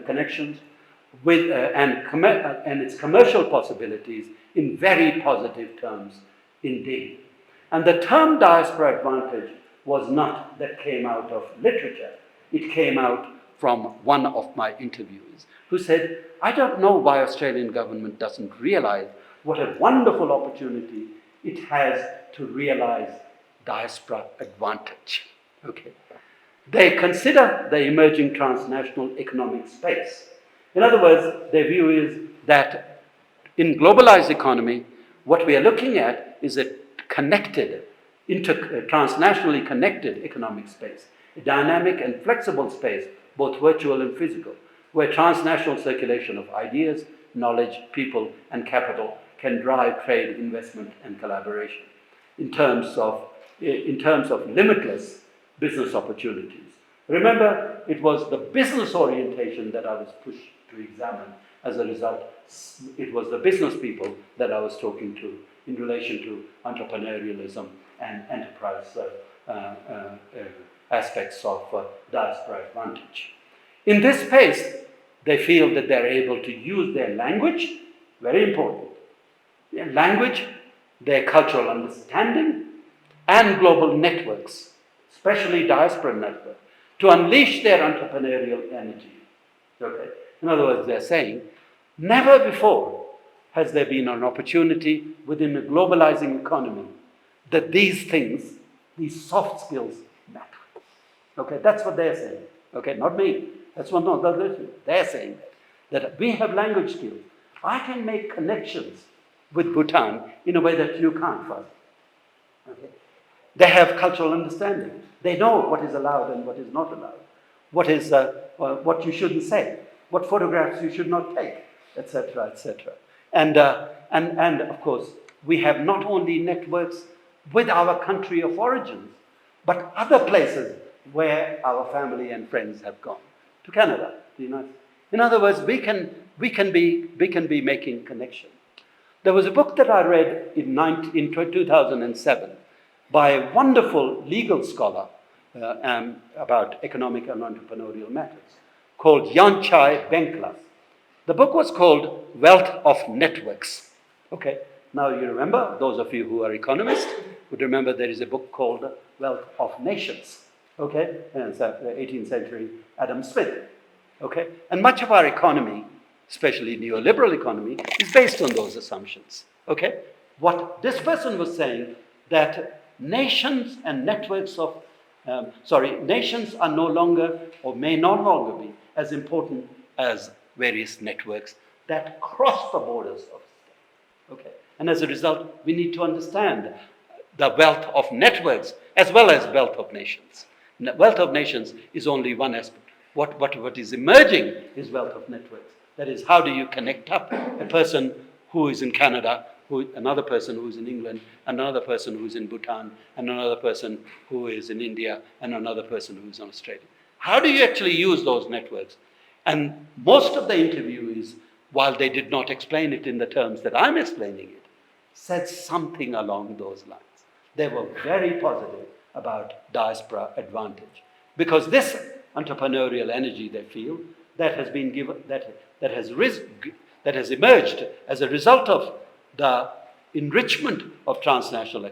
[SPEAKER 2] connections and its commercial possibilities in very positive terms indeed. And the term diaspora advantage was not that came out of literature. It came out from one of my interviewees who said, I don't know why Australian government doesn't realize what a wonderful opportunity it has to realize diaspora advantage. Okay. They consider the emerging transnational economic space. In other words, their view is that in globalized economy, what we are looking at is a connected, transnationally connected economic space, a dynamic and flexible space, both virtual and physical, where transnational circulation of ideas, knowledge, people, and capital can drive trade, investment, and collaboration in terms of limitless business opportunities. Remember, it was the business orientation that I was pushed to examine. As a result, it was the business people that I was talking to in relation to entrepreneurialism and enterprise aspects of diaspora advantage. In this space, they feel that they're able to use their language, very important, their language, their cultural understanding, and global networks, especially diaspora networks, to unleash their entrepreneurial energy. Okay? In other words, they're saying, never before has there been an opportunity within a globalizing economy that these things, these soft skills matter. Okay, that's what they're saying. Okay, not me. That's what they're saying that we have language skills. I can make connections with Bhutan in a way that you can't, Fazal. Okay? They have cultural understanding. They know what is allowed and what is not allowed. What you shouldn't say, what photographs you should not take, etc., etc. And of course, we have not only networks with our country of origins, but other places where our family and friends have gone, to Canada, the United States. In other words, we can be making connection. There was a book that I read in 2007 by a wonderful legal scholar about economic and entrepreneurial matters called Yanchai Benklas. The book was called Wealth of Networks. Okay, now you remember, those of you who are economists would remember there is a book called Wealth of Nations. Okay, and it's 18th century Adam Smith. Okay, and much of our economy, especially neoliberal economy, is based on those assumptions. Okay, what this person was saying that nations and networks of nations are no longer or may no longer be as important as various networks that cross the borders of state. Okay, and as a result, we need to understand the wealth of networks as well as wealth of nations. Wealth of nations is only one aspect. What is emerging is wealth of networks. That is, how do you connect up a person who is in Canada, another person who is in England, and another person who is in Bhutan, and another person who is in India, and another person who is in Australia. How do you actually use those networks? And most of the interviewees, while they did not explain it in the terms that I'm explaining it, said something along those lines. They were very positive about diaspora advantage. Because this entrepreneurial energy they feel that has been given, that has emerged as a result of the enrichment of transnational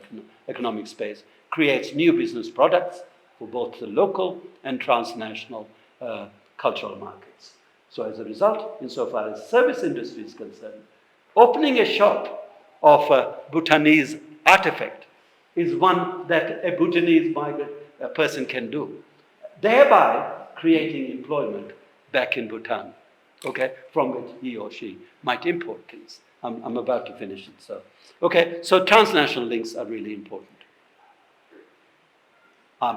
[SPEAKER 2] economic space creates new business products for both the local and transnational cultural markets. So as a result, insofar as service industry is concerned, opening a shop of a Bhutanese artifact is one that a Bhutanese migrant person can do, thereby creating employment back in Bhutan, okay, from which he or she might import things. I'm about to finish it. So, okay, so transnational links are really important.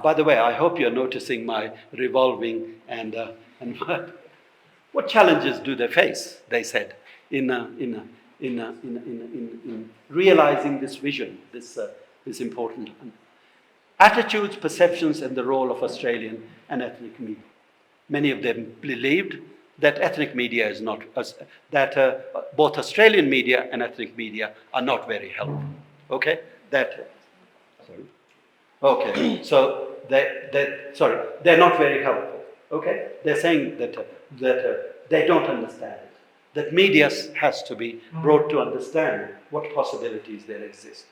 [SPEAKER 2] By the way, I hope you're noticing my revolving and what challenges do they face? They said in realizing this vision, this important attitudes, perceptions, and the role of Australian and ethnic media. Many of them believed that ethnic media is not both Australian media and ethnic media are not very helpful. Okay, sorry. Okay, so they're not very helpful. Okay, they're saying that they don't understand it. That media has to be brought to understand what possibilities there exist.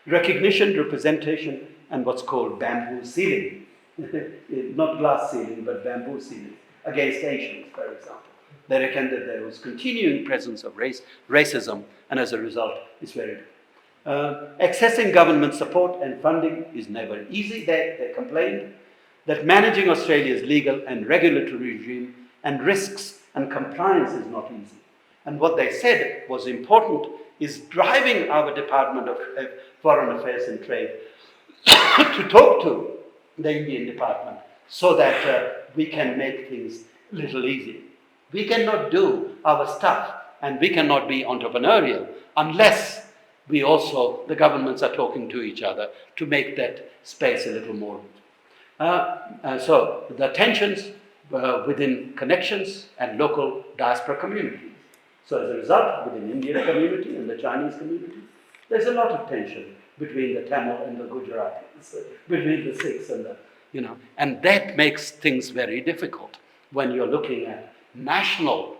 [SPEAKER 2] Recognition, representation, and what's called bamboo ceiling, not glass ceiling, but bamboo ceiling against Asians, for example. They reckon that there was continuing presence of racism, and as a result, it's very accessing government support and funding is never easy. They complained that managing Australia's legal and regulatory regime and risks and compliance is not easy. And what they said was important is driving our Department of Foreign Affairs and Trade to talk to the Indian Department so that we can make things a little easier. We cannot do our stuff and we cannot be entrepreneurial unless the governments are talking to each other to make that space a little more. So the tensions within connections and local diaspora communities. So as a result, within the Indian community and the Chinese community, there's a lot of tension between the Tamil and the Gujaratis, between the Sikhs and and that makes things very difficult when you're looking at national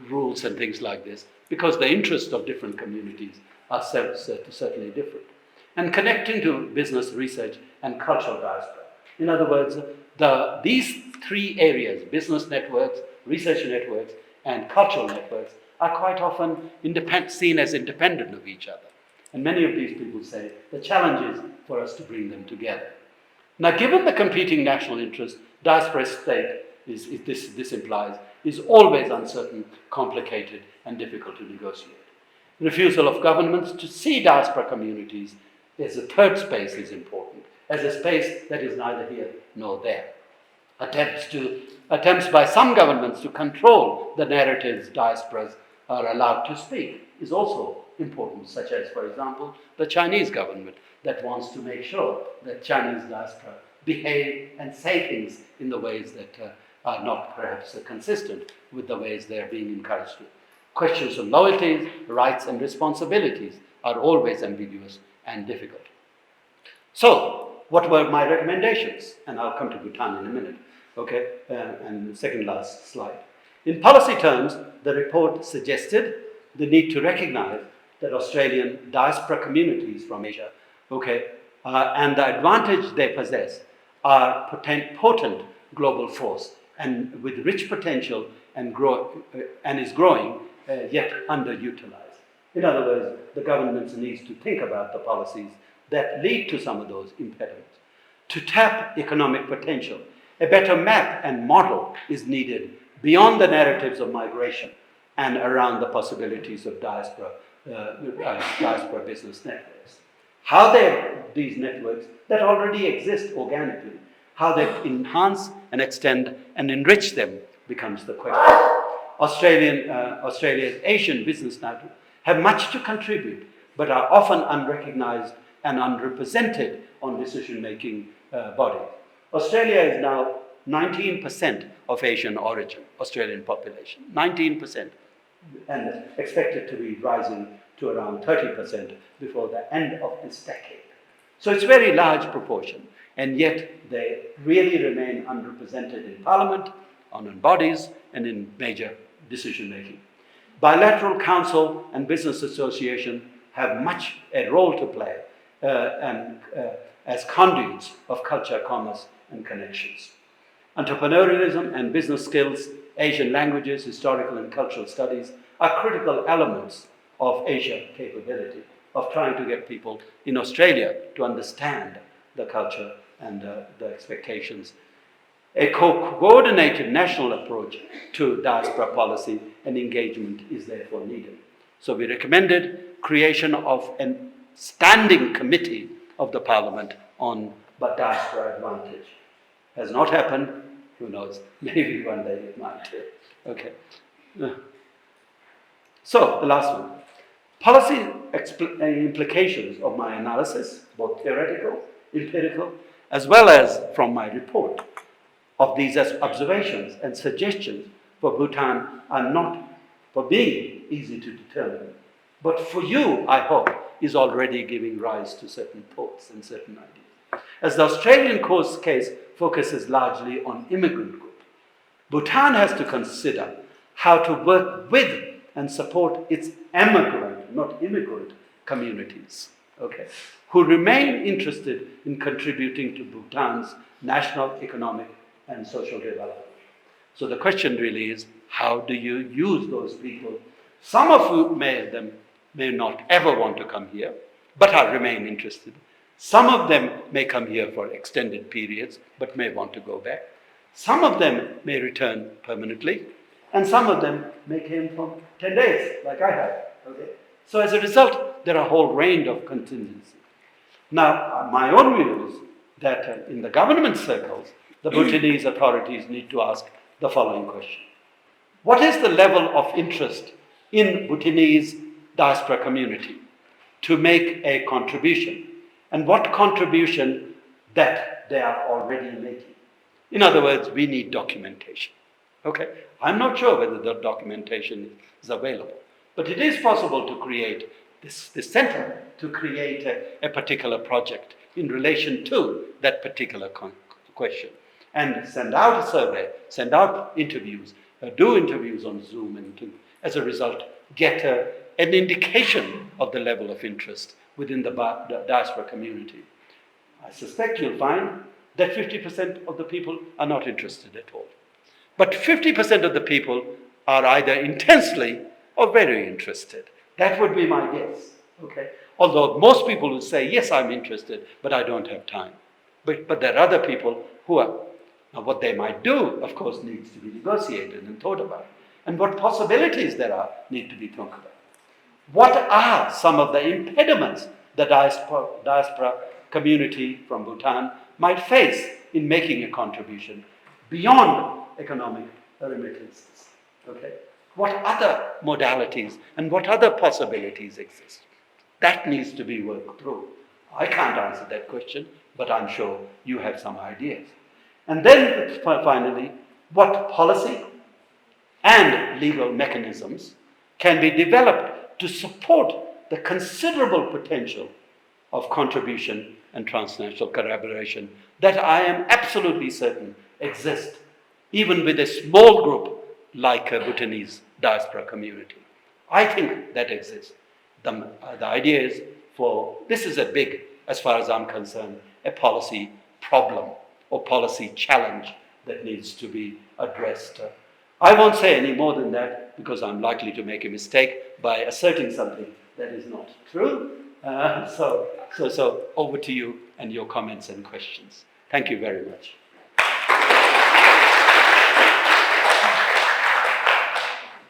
[SPEAKER 2] rules and things like this, because the interests of different communities are certainly different. And connecting to business, research, and cultural diaspora. In other words, these three areas, business networks, research networks, and cultural networks, are quite often seen as independent of each other. And many of these people say the challenge is for us to bring them together. Now, given the competing national interests, diaspora state, this implies, is always uncertain, complicated, and difficult to negotiate. Refusal of governments to see diaspora communities as a third space is important, as a space that is neither here nor there. Attempts by some governments to control the narratives diasporas are allowed to speak is also important, such as, for example, the Chinese government that wants to make sure that Chinese diaspora behave and say things in the ways that are not perhaps consistent with the ways they're being encouraged to. Questions of loyalties, rights, and responsibilities are always ambiguous and difficult. So, what were my recommendations? And I'll come to Bhutan in a minute. Okay, and second last slide. In policy terms, the report suggested the need to recognize that Australian diaspora communities from Asia, and the advantage they possess are potent global force and with rich potential and is growing, yet underutilized. In other words, the government needs to think about the policies that lead to some of those impediments. To tap economic potential, a better map and model is needed beyond the narratives of migration and around the possibilities of diaspora business networks. How these networks that already exist organically, how they enhance and extend and enrich them becomes the question. Australia's Asian business networks have much to contribute, but are often unrecognized and unrepresented on decision-making bodies. Australia is now 19% of Asian origin, Australian population, 19%, and expected to be rising to around 30% before the end of this decade. So it's a very large proportion, and yet they really remain underrepresented in Parliament, on bodies, and in major decision-making. Bilateral council and business association have much a role to play as conduits of culture, commerce, and connections. Entrepreneurialism and business skills, Asian languages, historical and cultural studies are critical elements of Asia capability, of trying to get people in Australia to understand the culture and the expectations. A coordinated national approach to diaspora policy and engagement is therefore needed. So we recommended creation of a standing committee of the Parliament on diaspora advantage. Has not happened. Who knows? Maybe one day it might. Okay. So the last one. Policy implications of my analysis, both theoretical, empirical, as well as from my report of these as observations and suggestions for Bhutan are not for being easy to determine, but for you, I hope, is already giving rise to certain thoughts and certain ideas. As the Australian case focuses largely on immigrant group, Bhutan has to consider how to work with and support its emigrant, not immigrant, communities, okay, who remain interested in contributing to Bhutan's national, economic, and social development. So the question really is, how do you use those people, some of whom may not ever want to come here, but remain interested. Some of them may come here for extended periods, but may want to go back. Some of them may return permanently, and some of them may come for 10 days, like I have. Okay? So as a result, there are a whole range of contingencies. Now, my own view is that in the government circles, the Bhutanese authorities need to ask the following question. What is the level of interest in Bhutanese diaspora community to make a contribution? And what contribution that they are already making? In other words, we need documentation. Okay? I'm not sure whether the documentation is available, but it is possible to create this center, to create a particular project in relation to that particular question, and send out a survey, send out interviews, do interviews on Zoom, and to, as a result, get an indication of the level of interest within the diaspora community. I suspect you'll find that 50% of the people are not interested at all. But 50% of the people are either intensely or very interested. That would be my guess. Okay? Although most people will say, yes, I'm interested, but I don't have time. But there are other people who are. Now, what they might do, of course, needs to be negotiated and thought about. And what possibilities there are need to be thought about. What are some of the impediments the diaspora community from Bhutan might face in making a contribution beyond economic remittances? Okay? What other modalities and what other possibilities exist? That needs to be worked through. I can't answer that question, but I'm sure you have some ideas. And then finally, what policy and legal mechanisms can be developed to support the considerable potential of contribution and transnational collaboration that I am absolutely certain exist, even with a small group like a Bhutanese diaspora community. I think that exists. The idea is this is a big, as far as I'm concerned, a policy problem or policy challenge that needs to be addressed. I won't say any more than that because I'm likely to make a mistake by asserting something that is not true. So over to you and your comments and questions. Thank you very much.